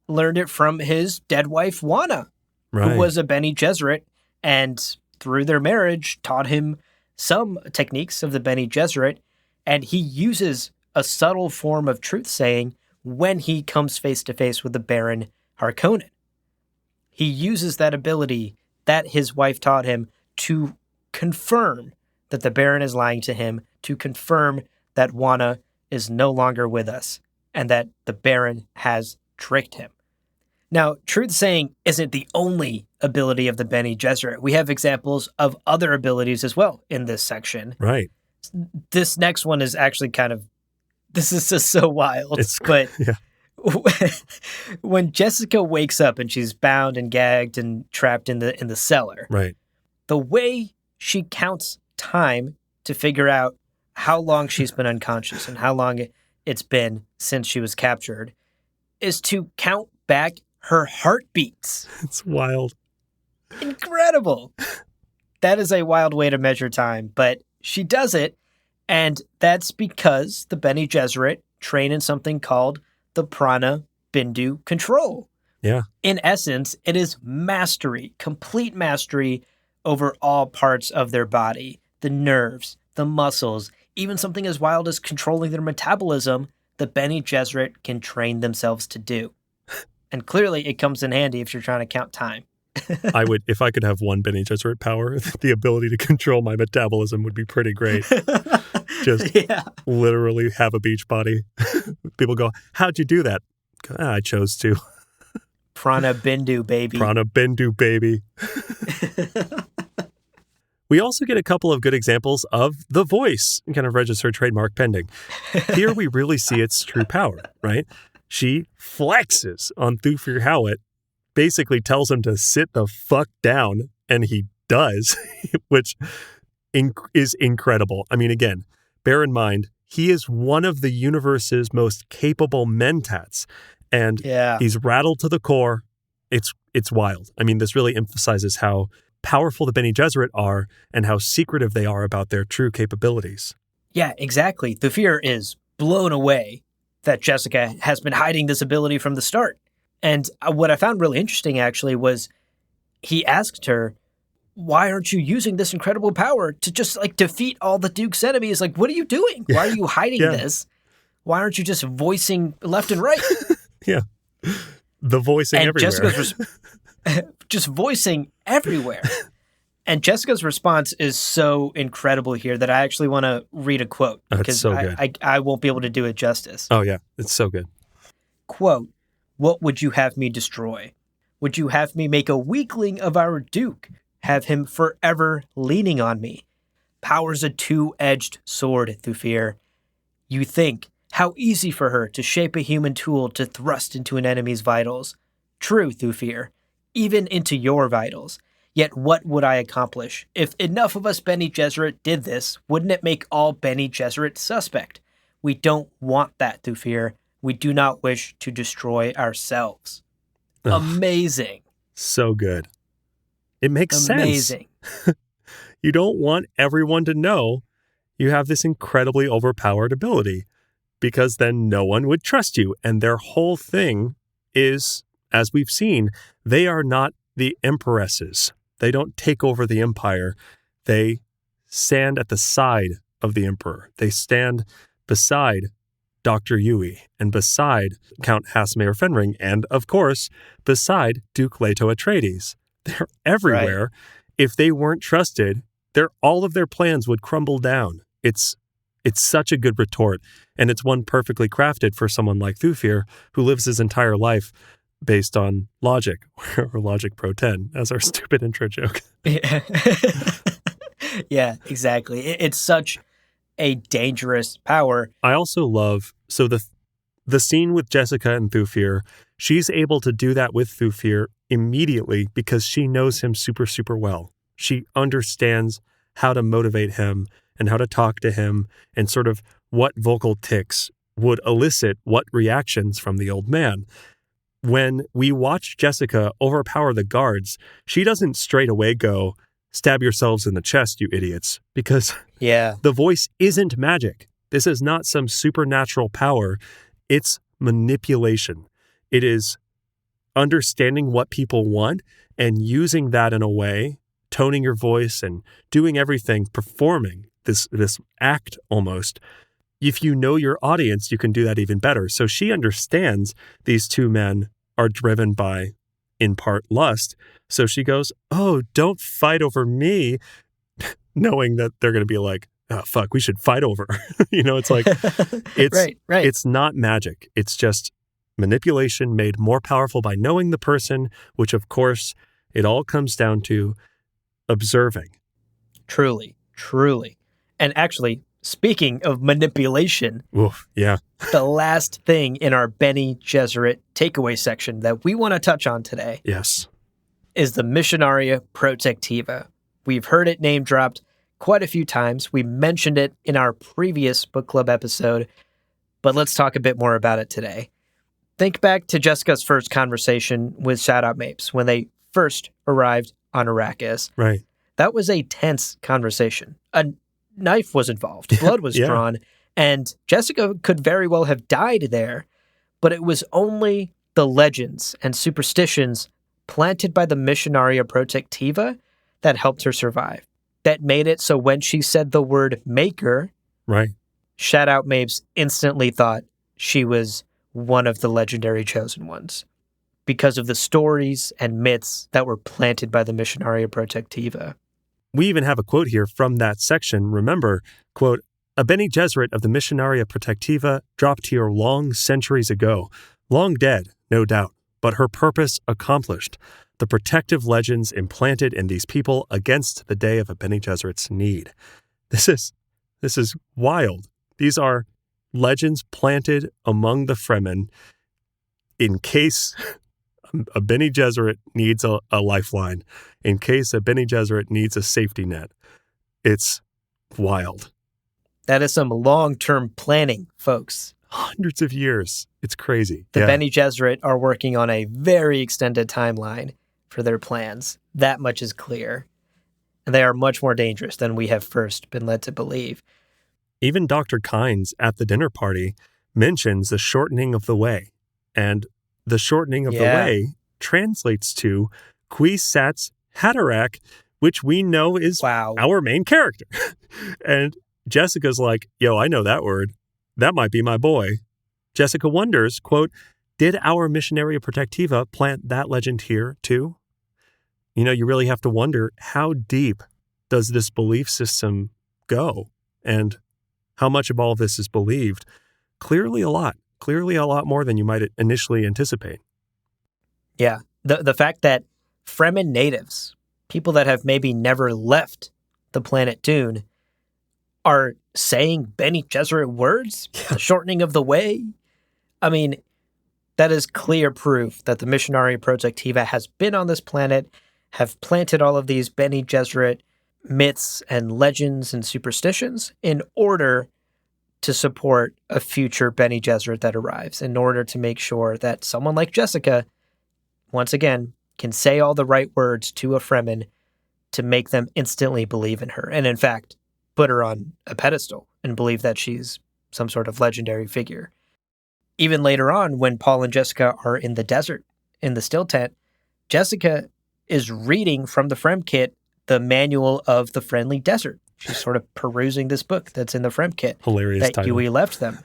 learned it from his dead wife, Wana, who was a Bene Gesserit, and through their marriage taught him some techniques of the Bene Gesserit, and he uses a subtle form of truth-saying when he comes face-to-face with the Baron Harkonnen. He uses that ability that his wife taught him to confirm that the Baron is lying to him, to confirm that Wana is no longer with us, and that the Baron has tricked him. Now, truth-saying isn't the only ability of the Bene Gesserit. We have examples of other abilities as well in this section. Right. This next one is actually this is just so wild. when Jessica wakes up and she's bound and gagged and trapped in the cellar, Right. the way she counts time to figure out how long she's been unconscious and how long it's been since she was captured is to count back her heartbeats. It's wild. Incredible. That is a wild way to measure time, but she does it, and that's because the Bene Gesserit train in something called the Prana Bindu control. Yeah. In essence, it is mastery, complete mastery over all parts of their body, the nerves, the muscles, even something as wild as controlling their metabolism, the Bene Gesserit can train themselves to do. And clearly it comes in handy if you're trying to count time. I would, if I could have one Bene Gesserit power, the ability to control my metabolism would be pretty great. Just literally have a beach body. People go, how'd you do that? I chose to. Prana Bindu, baby. Prana Bindu, baby. We also get a couple of good examples of the voice, kind of registered trademark pending. Here we really see its true power, right? She flexes on Thufir Hawat, basically tells him to sit the fuck down, and he does, which is incredible. I mean, again, bear in mind, he is one of the universe's most capable mentats, and he's rattled to the core. It's wild. I mean, this really emphasizes how powerful the Bene Gesserit are and how secretive they are about their true capabilities. Yeah, exactly. Thufir is blown away that Jessica has been hiding this ability from the start. And what I found really interesting, actually, was he asked her, why aren't you using this incredible power to just, like, defeat all the Duke's enemies? Like, what are you doing? Why are you hiding this? Why aren't you just voicing left and right? Yeah. The voicing and everywhere. Jessica's just voicing everywhere. And Jessica's response is so incredible here that I actually want to read a quote. Because so good. I won't be able to do it justice. Oh, yeah. It's so good. Quote, what would you have me destroy? Would you have me make a weakling of our Duke? Have him forever leaning on me? Power's a two-edged sword, Thufir. You think, how easy for her to shape a human tool to thrust into an enemy's vitals. True, Thufir, even into your vitals. Yet what would I accomplish? If enough of us Bene Gesserit did this, wouldn't it make all Bene Gesserit suspect? We don't want that, Thufir. We do not wish to destroy ourselves. Ugh. Amazing. So good. It makes sense. Amazing. You don't want everyone to know you have this incredibly overpowered ability, because then no one would trust you. And their whole thing is, as we've seen, they are not the empresses. They don't take over the empire. They stand at the side of the emperor. They stand beside Dr. Yui and beside Count Hasmair Fenring and, of course, beside Duke Leto Atreides. They're everywhere. Right. If they weren't trusted, all of their plans would crumble down. It's such a good retort, and it's one perfectly crafted for someone like Thufir, who lives his entire life based on logic, or logic pro 10, as our stupid intro joke. Yeah, yeah, exactly. It's such a dangerous power. I also love, so the scene with Jessica and Thufir, she's able to do that with Thufir immediately because she knows him super, super well. She understands how to motivate him and how to talk to him and sort of what vocal tics would elicit what reactions from the old man. When we watch Jessica overpower the guards, she doesn't straight away go, stab yourselves in the chest, you idiots, because the voice isn't magic. This is not some supernatural power. It's manipulation. It is understanding what people want and using that in a way, toning your voice and doing everything, performing this act almost. If you know your audience, you can do that even better. So she understands these two men are driven by, in part, lust. So she goes, oh, don't fight over me, knowing that they're going to be like, oh, fuck, we should fight over. It's like, it's right. It's not magic. It's just manipulation made more powerful by knowing the person, which, of course, it all comes down to observing. Truly. And actually, Speaking of manipulation, Oof, yeah. the last thing in our Bene Gesserit takeaway section that we want to touch on today Yes. is the Missionaria Protectiva. We've heard it name dropped quite a few times. We mentioned it in our previous book club episode, but let's talk a bit more about it today. Think back to Jessica's first conversation with Shout Out Mapes when they first arrived on Arrakis. Right. That was a tense conversation. A knife was involved, blood was drawn, and Jessica could very well have died there, but it was only the legends and superstitions planted by the Missionaria Protectiva that helped her survive. That made it so when she said the word maker, Right. Shout Out Mapes instantly thought she was one of the legendary chosen ones because of the stories and myths that were planted by the Missionaria Protectiva. We even have a quote here from that section. Remember, quote, "A Bene Gesserit of the Missionaria Protectiva dropped here long centuries ago. Long dead, no doubt, but her purpose accomplished. The protective legends implanted in these people against the day of a Bene Gesserit's need." This is wild. These are legends planted among the Fremen in case a Bene Gesserit needs a lifeline, in case a Bene Gesserit needs a safety net. It's wild. That is some long-term planning, folks. Hundreds of years. It's crazy. The Bene Gesserit are working on a very extended timeline for their plans. That much is clear. And they are much more dangerous than we have first been led to believe. Even Dr. Kynes at the dinner party mentions the shortening of the way. And the shortening of the way translates to Kwisatz Haderach, which we know is our main character. And Jessica's like, yo, I know that word. That might be my boy. Jessica wonders, quote, did our Missionaria Protectiva plant that legend here too? You know, you really have to wonder, how deep does this belief system go? And how much of all of this is believed? Clearly a lot more than you might initially anticipate. Yeah. The fact that Fremen natives, people that have maybe never left the planet Dune, are saying Bene Gesserit words, the shortening of the way. I mean, that is clear proof that the Missionaria Protectiva has been on this planet, have planted all of these Bene Gesserit myths and legends and superstitions in order to support a future Bene Gesserit that arrives, in order to make sure that someone like Jessica, once again, can say all the right words to a Fremen to make them instantly believe in her. And in fact, put her on a pedestal and believe that she's some sort of legendary figure. Even later on, when Paul and Jessica are in the desert, in the still tent, Jessica is reading from the Frem Kit the manual of the Friendly Desert. She's sort of perusing this book that's in the Frem Kit. Hilarious that title. Huey left them.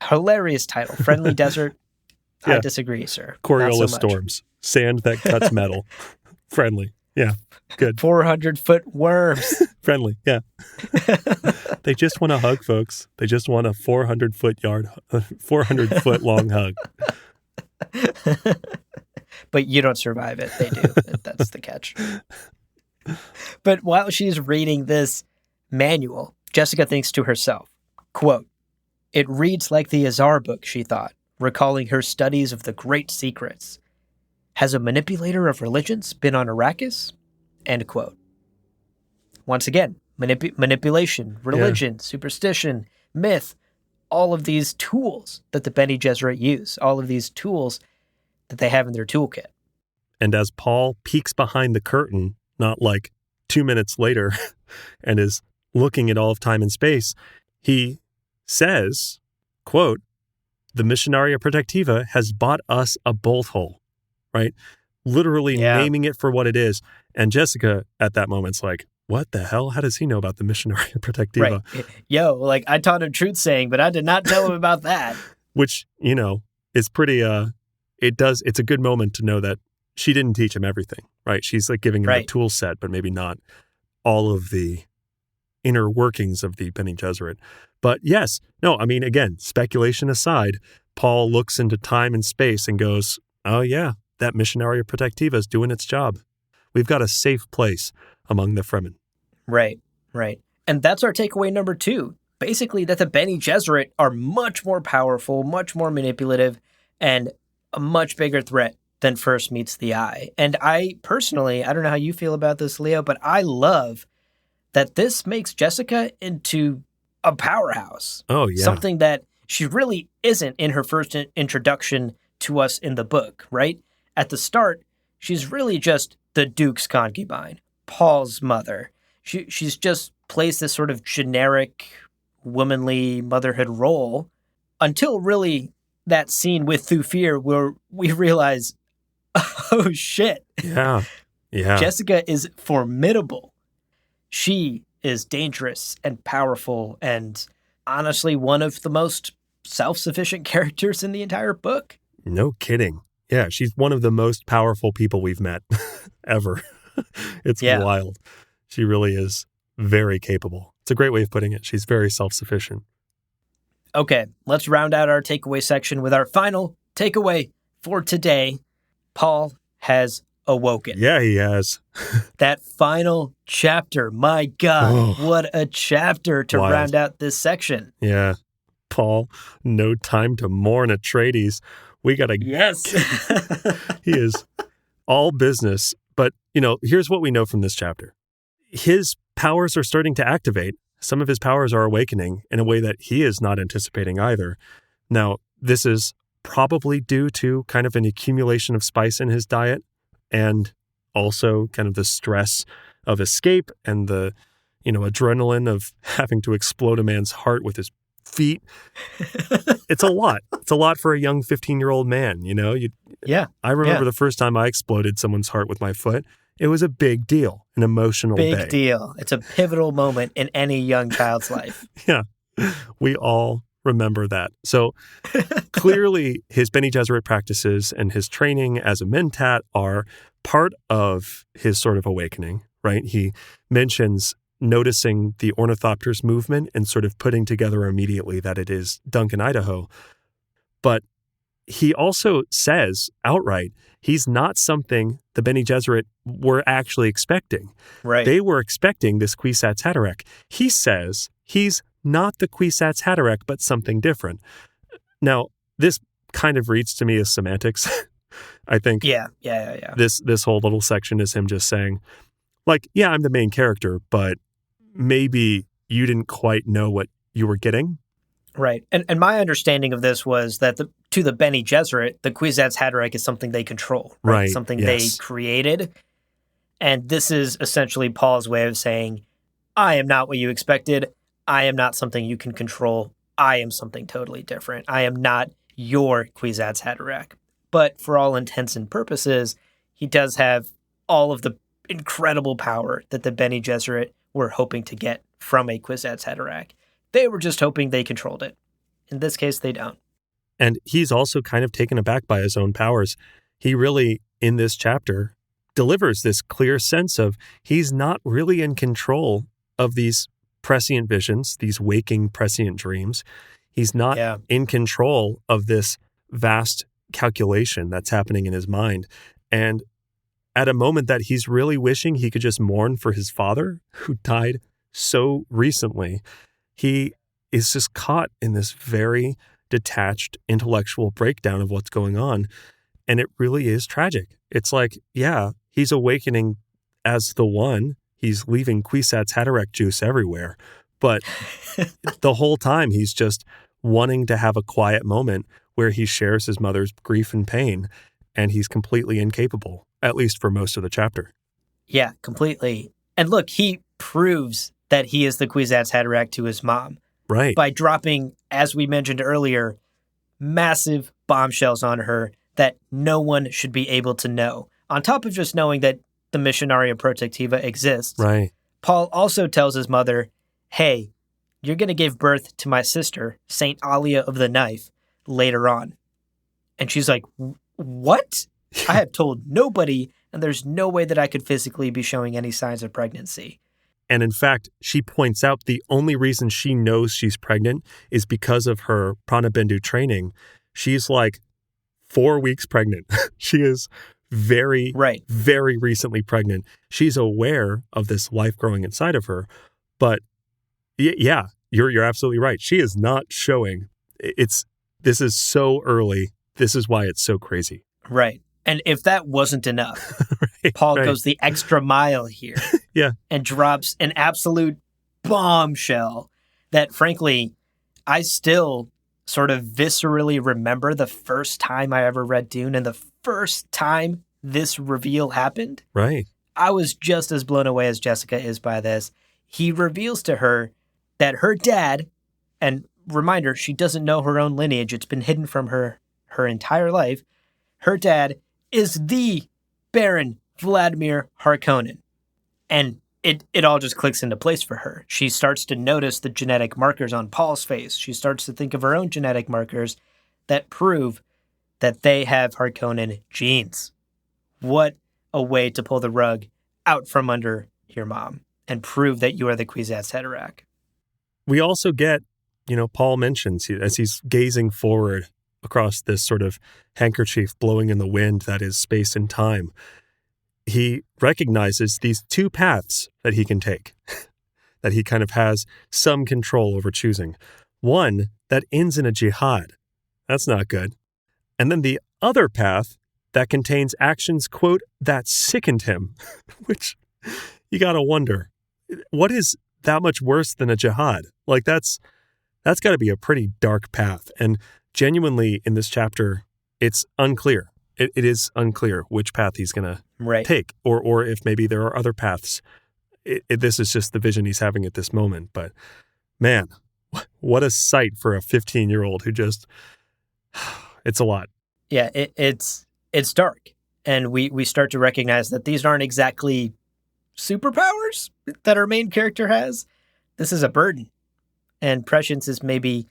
Hilarious title. Friendly Desert. I disagree, sir. Coriolis storms. Sand that cuts metal. Friendly. Yeah. Good. 400-foot worms. Friendly. Yeah. They just want a hug, folks. They just want a 400-foot long hug. But you don't survive it. They do. That's the catch. But while she's reading this manual, Jessica thinks to herself, quote, "It reads like the Azar book," she thought, recalling her studies of the great secrets. Has a manipulator of religions been on Arrakis? End quote. Once again, manipulation, religion, superstition, myth, all of these tools that the Bene Gesserit use, all of these tools that they have in their toolkit. And as Paul peeks behind the curtain, not like 2 minutes later, and is looking at all of time and space, he says, quote, "The Missionaria Protectiva has bought us a bolt hole," right? Literally naming it for what it is. And Jessica at that moment's like, what the hell? How does he know about the Missionaria Protectiva? Right. Yo, like I taught him truth saying, but I did not tell him about that. Which, you know, is pretty, it's a good moment to know that she didn't teach him everything, right? She's like giving him the tool set, but maybe not all of the inner workings of the Bene Gesserit. But yes, no, I mean, again, speculation aside, Paul looks into time and space and goes, oh yeah, that Missionaria Protectiva is doing its job. We've got a safe place among the Fremen. Right. And that's our takeaway number 2. basically that the Bene Gesserit are much more powerful, much more manipulative, and a much bigger threat than first meets the eye. And I personally, I don't know how you feel about this, Leo, but I love that this makes Jessica into a powerhouse. Oh, yeah. Something that she really isn't in her first introduction to us in the book, right? At the start, she's really just the Duke's concubine, Paul's mother. She's just plays this sort of generic womanly motherhood role until really that scene with Thufir where we realize, oh shit. Yeah. Yeah. Jessica is formidable. She is dangerous and powerful and honestly one of the most self-sufficient characters in the entire book. No kidding. Yeah, she's one of the most powerful people we've met ever. It's wild. She really is very capable. It's a great way of putting it. She's very self-sufficient. Okay, let's round out our takeaway section with our final takeaway for today. Paul has awoken. Yeah, he has. That final chapter, my God, what a chapter to round out this section. Yeah. Paul, no time to mourn Atreides. We got to... Yes. He is all business. But, here's what we know from this chapter. His powers are starting to activate. Some of his powers are awakening in a way that he is not anticipating either. Now, this is probably due to kind of an accumulation of spice in his diet and also kind of the stress of escape and the, adrenaline of having to explode a man's heart with his feet. It's a lot. It's a lot for a young 15-year-old man, I remember the first time I exploded someone's heart with my foot. It was a big deal, an emotional day. Big deal. It's a pivotal moment in any young child's life. Yeah. We all remember that. So clearly his Bene Gesserit practices and his training as a mentat are part of his sort of awakening, right? He mentions noticing the ornithopter's movement and sort of putting together immediately that it is Duncan, Idaho. But he also says outright, he's not something the Bene Gesserit were actually expecting. Right. They were expecting this Kwisatz Haderach. He says he's not the Kwisatz Haderach, but something different. Now, this kind of reads to me as semantics. I think Yeah. This whole little section is him just saying, I'm the main character, but maybe you didn't quite know what you were getting. Right. And my understanding of this was that to the Bene Gesserit, the Kwisatz Haderach is something they control, right? Something they created. And this is essentially Paul's way of saying, I am not what you expected. I am not something you can control. I am something totally different. I am not your Kwisatz Haderach. But for all intents and purposes, he does have all of the incredible power that the Bene Gesserit were hoping to get from a Kwisatz Haderach. They were just hoping they controlled it. In this case, they don't. And he's also kind of taken aback by his own powers. He really, in this chapter, delivers this clear sense of he's not really in control of these prescient visions, these waking prescient dreams. He's not in control of this vast calculation that's happening in his mind. And at a moment that he's really wishing he could just mourn for his father, who died so recently, he is just caught in this very detached intellectual breakdown of what's going on. And it really is tragic. It's like, he's awakening as the one. He's leaving Kwisatz Haderach juice everywhere. But the whole time he's just wanting to have a quiet moment where he shares his mother's grief and pain. And he's completely incapable, at least for most of the chapter. Yeah, completely. And look, he proves that he is the Kwisatz Haderach to his mom. Right. By dropping, as we mentioned earlier, massive bombshells on her that no one should be able to know. On top of just knowing that the Missionaria Protectiva exists, right. Paul also tells his mother, hey, you're going to give birth to my sister, Saint Alia of the Knife, later on. And she's like, what? I have told nobody, and there's no way that I could physically be showing any signs of pregnancy. And in fact, she points out the only reason she knows she's pregnant is because of her Pranabindu training. She's 4 weeks pregnant. She is very recently pregnant. She's aware of this life growing inside of her. But you're absolutely right. She is not showing. This is so early. This is why it's so crazy. Right. And if that wasn't enough, Right, Paul right. goes the extra mile here. Yeah. And drops an absolute bombshell that, frankly, I still sort of viscerally remember the first time I ever read Dune and the first time this reveal happened. Right. I was just as blown away as Jessica is by this. He reveals to her that her dad, and reminder, she doesn't know her own lineage. It's been hidden from her entire life. Her dad is the Baron Vladimir Harkonnen. And it all just clicks into place for her. She starts to notice the genetic markers on Paul's face. She starts to think of her own genetic markers that prove that they have Harkonnen genes. What a way to pull the rug out from under your mom and prove that you are the Kwisatz Haderach. We also get, Paul mentions as he's gazing forward across this sort of handkerchief blowing in the wind that is space and time, he recognizes these two paths that he can take, that he kind of has some control over choosing. One that ends in a jihad. That's not good. And then the other path that contains actions, quote, that sickened him, which you got to wonder, what is that much worse than a jihad? Like that's got to be a pretty dark path. And genuinely in this chapter, it's unclear. It is unclear which path he's going to take, or if maybe there are other paths. This is just the vision he's having at this moment. But man, what a sight for a 15-year-old who just, it's a lot. Yeah, it's dark. And we start to recognize that these aren't exactly superpowers that our main character has. This is a burden. And prescience is maybe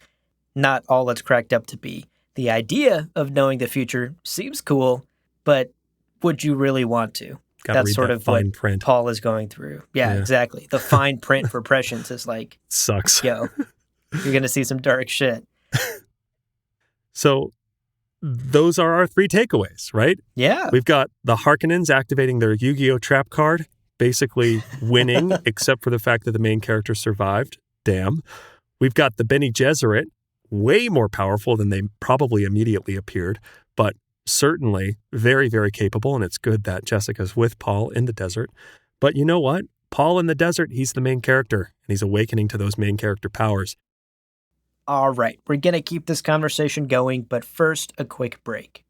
not all it's cracked up to be. The idea of knowing the future seems cool, but would you really want to? That's sort of what print. Paul is going through. Yeah, exactly. The fine print for prescience is like, sucks. Yo, you're going to see some dark shit. So those are our 3 takeaways, right? Yeah. We've got the Harkonnens activating their Yu-Gi-Oh! Trap card, basically winning, except for the fact that the main character survived. Damn. We've got the Bene Gesserit, way more powerful than they probably immediately appeared, but certainly very, very capable, and it's good that Jessica's with Paul in the desert. But you know what? Paul in the desert, he's the main character, and he's awakening to those main character powers. All right, we're going to keep this conversation going, but first, a quick break.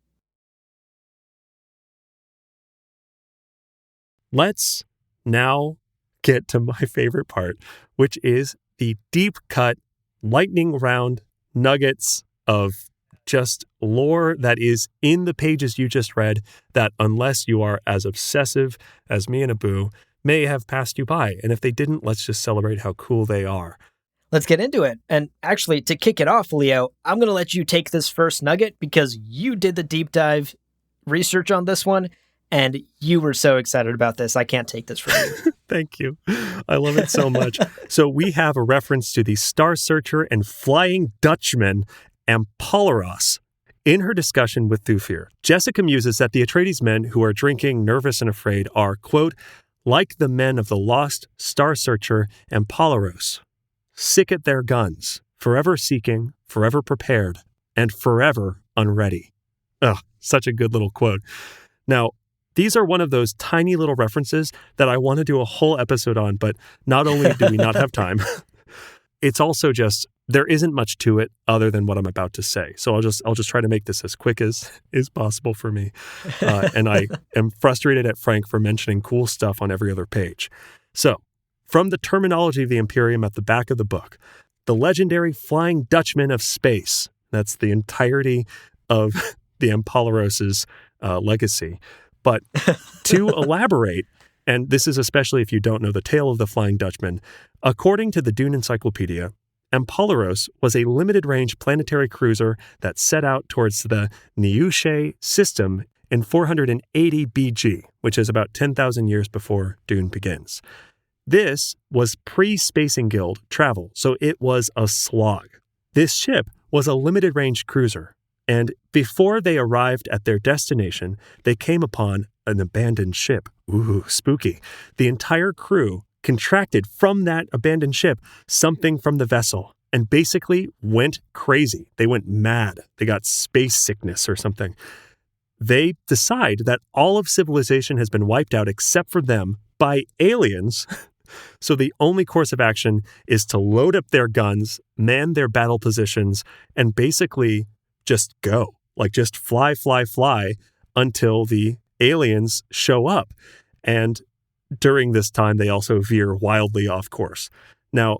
Let's now get to my favorite part, which is the deep cut, lightning round nuggets of just lore that is in the pages you just read that, unless you are as obsessive as me and Abu, may have passed you by. And if they didn't, let's just celebrate how cool they are. Let's get into it. And actually, to kick it off, Leo, I'm going to let you take this first nugget because you did the deep dive research on this one, and you were so excited about this. I can't take this from you. Thank you. I love it so much. So we have a reference to the Star Searcher and Flying Dutchman, Ampolleros. In her discussion with Thufir, Jessica muses that the Atreides men who are drinking, nervous, and afraid are, quote, like the men of the lost Star Searcher Ampolleros, sick at their guns, forever seeking, forever prepared, and forever unready. Ugh, such a good little quote. Now, these are one of those tiny little references that I want to do a whole episode on, but not only do we not have time, it's also just, there isn't much to it other than what I'm about to say. So I'll just try to make this as quick as is possible for me. And I am frustrated at Frank for mentioning cool stuff on every other page. So, from the terminology of the Imperium at the back of the book, the legendary Flying Dutchman of space, that's the entirety of the Ampolleros' legacy. But to elaborate, and this is especially if you don't know the tale of the Flying Dutchman, according to the Dune Encyclopedia, Ampolleros was a limited-range planetary cruiser that set out towards the Niuche system in 480 BG, which is about 10,000 years before Dune begins. This was pre-Spacing Guild travel, so it was a slog. This ship was a limited-range cruiser, and before they arrived at their destination, they came upon an abandoned ship. Ooh, spooky. The entire crew contracted from that abandoned ship something from the vessel and basically went crazy. They went mad. They got space sickness or something. They decide that all of civilization has been wiped out except for them by aliens. So the only course of action is to load up their guns, man their battle positions, and basically just go. Like just fly until the aliens show up. And during this time, they also veer wildly off course. Now,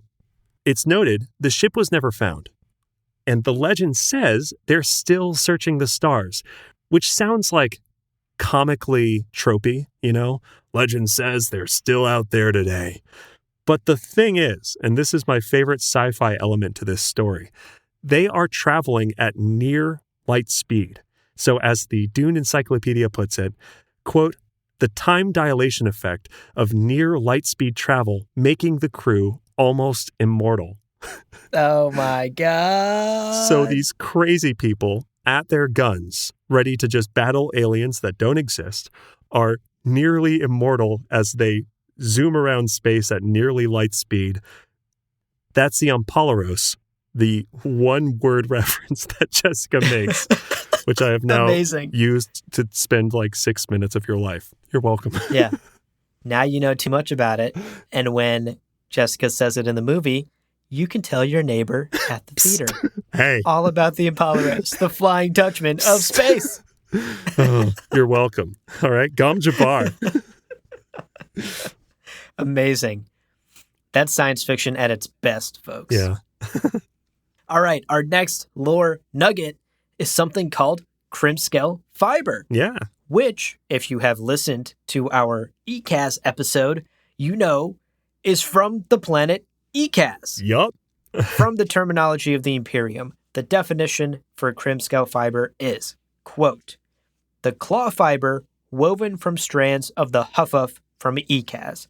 it's noted the ship was never found. And the legend says they're still searching the stars, which sounds like comically tropey, you know? Legend says they're still out there today. But the thing is, and this is my favorite sci-fi element to this story, they are traveling at near light speed. So as the Dune Encyclopedia puts it, quote, the time dilation effect of near light speed travel making the crew almost immortal. Oh my God. So these crazy people at their guns, ready to just battle aliens that don't exist, are nearly immortal as they zoom around space at nearly light speed. That's the Ampalaros, the one-word reference that Jessica makes, which I have now used to spend like 6 minutes of your life. You're welcome. Yeah. Now you know too much about it. And when Jessica says it in the movie, you can tell your neighbor at the theater. Hey. All about the Ampalaros, the Flying Dutchman of space. Oh, you're welcome. All right. Gom Jabbar. Amazing. That's science fiction at its best, folks. Yeah. All right. Our next lore nugget is something called Krimskell fiber. Yeah. Which, if you have listened to our ECAS episode, you know is from the planet ECAS. Yup. From the terminology of the Imperium, the definition for Krimskell fiber is, quote, the claw fiber woven from strands of the huffuf from ECAS.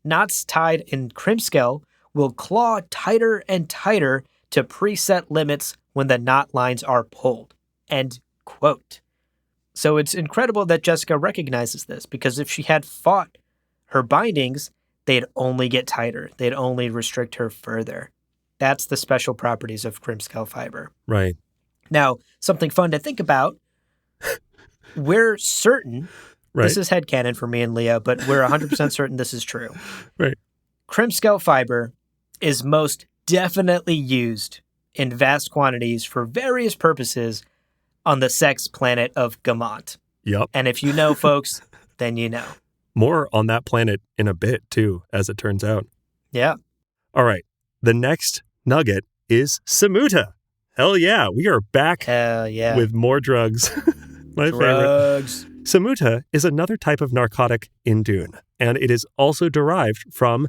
Knots tied in Krimskell will claw tighter and tighter to preset limits when the knot lines are pulled. End quote. So it's incredible that Jessica recognizes this, because if she had fought her bindings, they'd only get tighter. They'd only restrict her further. That's the special properties of Krimskell fiber. Right. Now, something fun to think about. We're certain, this is headcanon for me and Leah, but we're 100% certain this is true. Right. Krimskell fiber is most definitely used in vast quantities for various purposes on the sex planet of Gamont. Yep. And if you know, folks, then you know. More on that planet in a bit, too, as it turns out. Yeah. All right. The next nugget is Samuta. Hell yeah. We are back with more drugs. My drugs. favorite. Samuta is another type of narcotic in Dune, and it is also derived from,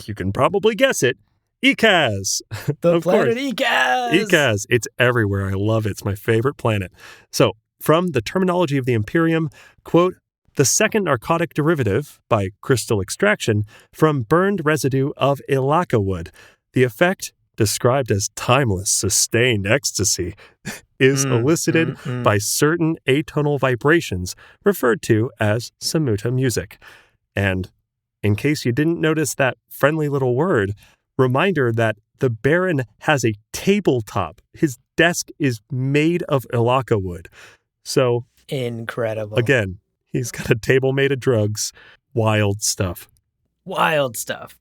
you can probably guess it, ECAS. The planet ECAS. ECAS. It's everywhere. I love it. It's my favorite planet. So, from the terminology of the Imperium, quote, the second narcotic derivative, by crystal extraction, from burned residue of Ilaka wood. The effect, described as timeless, sustained ecstasy, is elicited by certain atonal vibrations referred to as Samuta music. And in case you didn't notice that friendly little word, reminder that the Baron has a tabletop. His desk is made of Ilaka wood. So, incredible. Again, he's got a table made of drugs. Wild stuff. Wild stuff.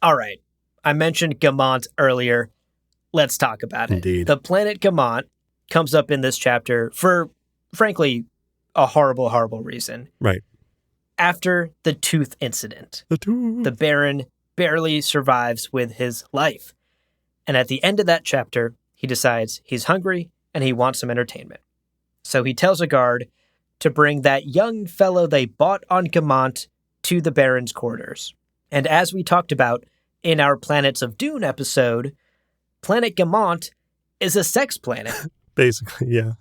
All right. I mentioned Gamont earlier. Let's talk about it. Indeed. The planet Gamont comes up in this chapter for, frankly, a horrible, horrible reason. Right. After the tooth incident, the Baron barely survives with his life. And at the end of that chapter, he decides he's hungry and he wants some entertainment. So he tells a guard to bring that young fellow they bought on Gamont to the Baron's quarters. And as we talked about in our Planets of Dune episode, Planet Gamont is a sex planet. Basically, yeah.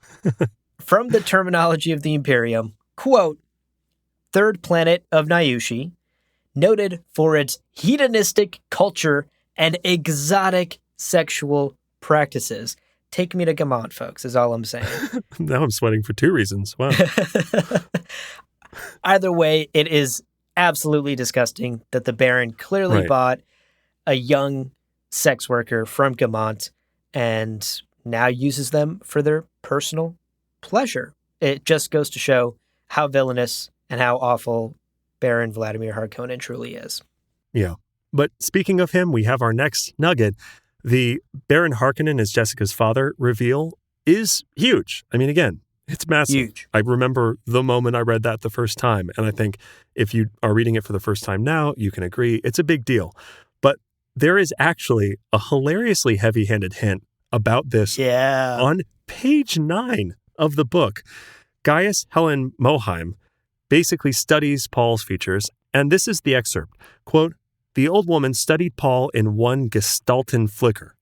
From the terminology of the Imperium, quote, third planet of Nayushi, noted for its hedonistic culture and exotic sexual practices. Take me to Gamont, folks, is all I'm saying. Now I'm sweating for two reasons. Wow. Either way, it is absolutely disgusting that the Baron clearly Right. bought a young sex worker from Gamont and now uses them for their personal pleasure. It just goes to show how villainous and how awful Baron Vladimir Harkonnen truly is. Yeah. But speaking of him, we have our next nugget. The Baron Harkonnen as Jessica's father reveal is huge. I mean, again, it's massive. Huge. I remember the moment I read that the first time. And I think if you are reading it for the first time now, you can agree it's a big deal. But there is actually a hilariously heavy-handed hint about this on page 9 of the book. Gaius Helen Moheim basically studies Paul's features, and this is the excerpt. Quote, "The old woman studied Paul in one gestalten flicker.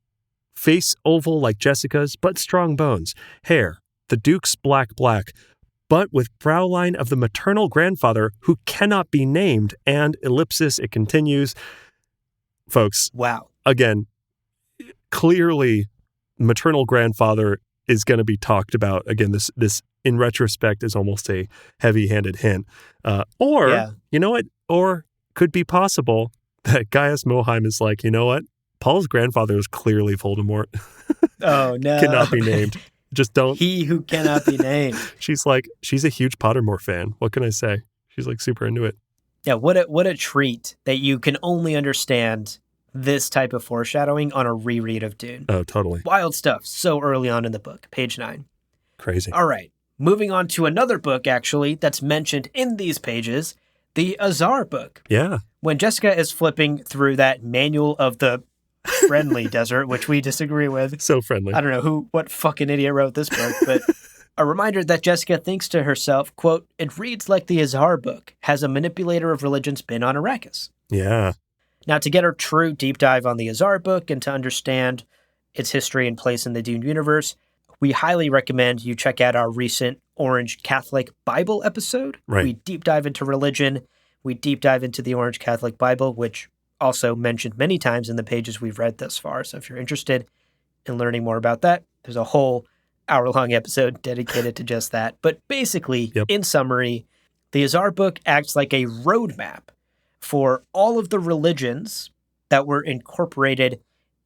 Face oval like Jessica's, but strong bones. Hair, the Duke's black, but with brow line of the maternal grandfather who cannot be named, and ellipsis, it continues." Folks, Wow. again, clearly maternal grandfather is going to be talked about. Again, this in retrospect is almost a heavy-handed hint. You know what? Or could be possible that Gaius Moheim is like, you know what? Paul's grandfather is clearly Voldemort. Oh, no. Cannot be named. Just don't. He who cannot be named. She's a huge Pottermore fan. What can I say? She's like super into it. Yeah, what a treat that you can only understand this type of foreshadowing on a reread of Dune. Oh, totally. Wild stuff so early on in the book, page 9. Crazy. All right, moving on to another book, actually, that's mentioned in these pages, the Azar book. Yeah. When Jessica is flipping through that manual of the friendly desert, which we disagree with. So friendly. I don't know what fucking idiot wrote this book, but a reminder that Jessica thinks to herself, quote, "It reads like the Azar book. Has a manipulator of religions been on Arrakis?" Yeah. Now, to get a true deep dive on the Azar book and to understand its history and place in the Dune universe, we highly recommend you check out our recent Orange Catholic Bible episode. Right. We deep dive into religion. We deep dive into the Orange Catholic Bible, which also mentioned many times in the pages we've read thus far. So if you're interested in learning more about that, there's a whole hour-long episode dedicated to just that. But basically, in summary, the Azar book acts like a roadmap for all of the religions that were incorporated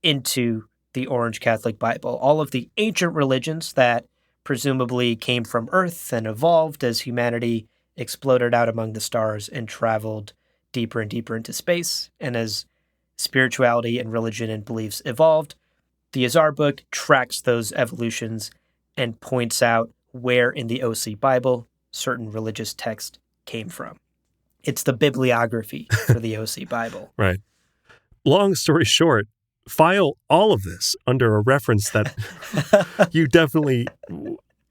into the Orange Catholic Bible. All of the ancient religions that presumably came from Earth and evolved as humanity exploded out among the stars and traveled deeper and deeper into space. And as spirituality and religion and beliefs evolved, the Azar book tracks those evolutions and points out where in the OC Bible certain religious text came from. It's the bibliography for the OC Bible. Right. Long story short, file all of this under a reference that you definitely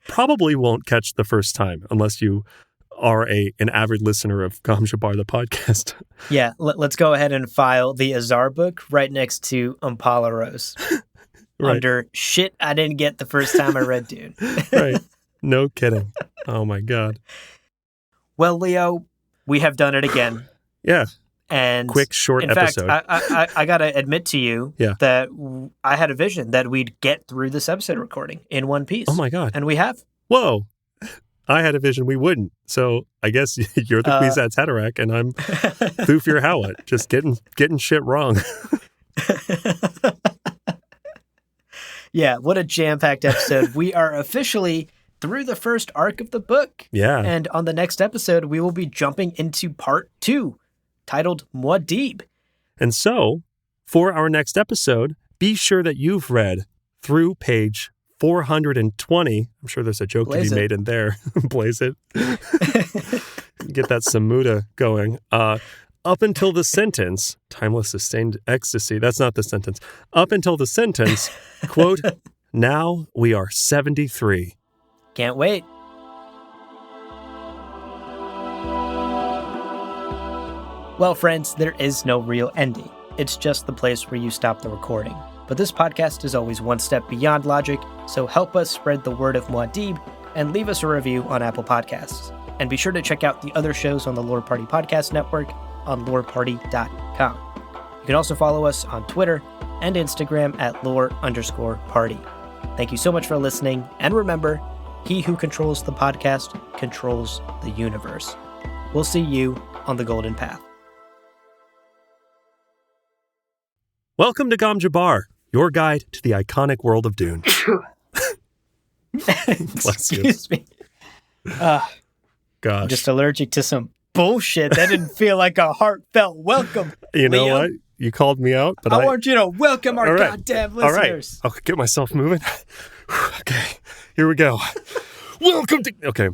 probably won't catch the first time unless you are an avid listener of Gam Jabbar, the podcast. Yeah, let's go ahead and file the Azar book right next to Umpala Rose. Right. Under shit I didn't get the first time I read Dune. Right. No kidding. Oh my God. Well, Leo, we have done it again. Yeah. And quick, short episode. In fact, I got to admit to you that I had a vision that we'd get through this episode recording in one piece. Oh my God. And we have. Whoa. I had a vision we wouldn't. So I guess you're the Kwisatz Haderach and I'm Thufir Hawat, just getting shit wrong. Yeah, what a jam-packed episode. We are officially through the first arc of the book. Yeah. And on the next episode, we will be jumping into part 2, titled Muad'Dib. And so, for our next episode, be sure that you've read through page 420. I'm sure there's a joke to be made in there. Blaze it. Get that Samuda going. Up until the sentence, timeless sustained ecstasy. That's not the sentence. Up until the sentence, quote, "Now we are 73. Can't wait. Well, friends, there is no real ending. It's just the place where you stop the recording. But this podcast is always one step beyond logic, so help us spread the word of Muad'Dib and leave us a review on Apple Podcasts. And be sure to check out the other shows on the Lore Party Podcast Network on loreparty.com. You can also follow us on Twitter and Instagram at lore_party. Thank you so much for listening, and remember, he who controls the podcast controls the universe. We'll see you on the golden path. Welcome to Gom Jabbar, your guide to the iconic world of Dune. Bless you. Excuse me. Gosh. I'm just allergic to some bullshit. That didn't feel like a heartfelt welcome. You know Liam. what? You called me out, but I want you to welcome our All right. goddamn All right. listeners. I'll get myself moving. Okay, here we go. Welcome to... Okay.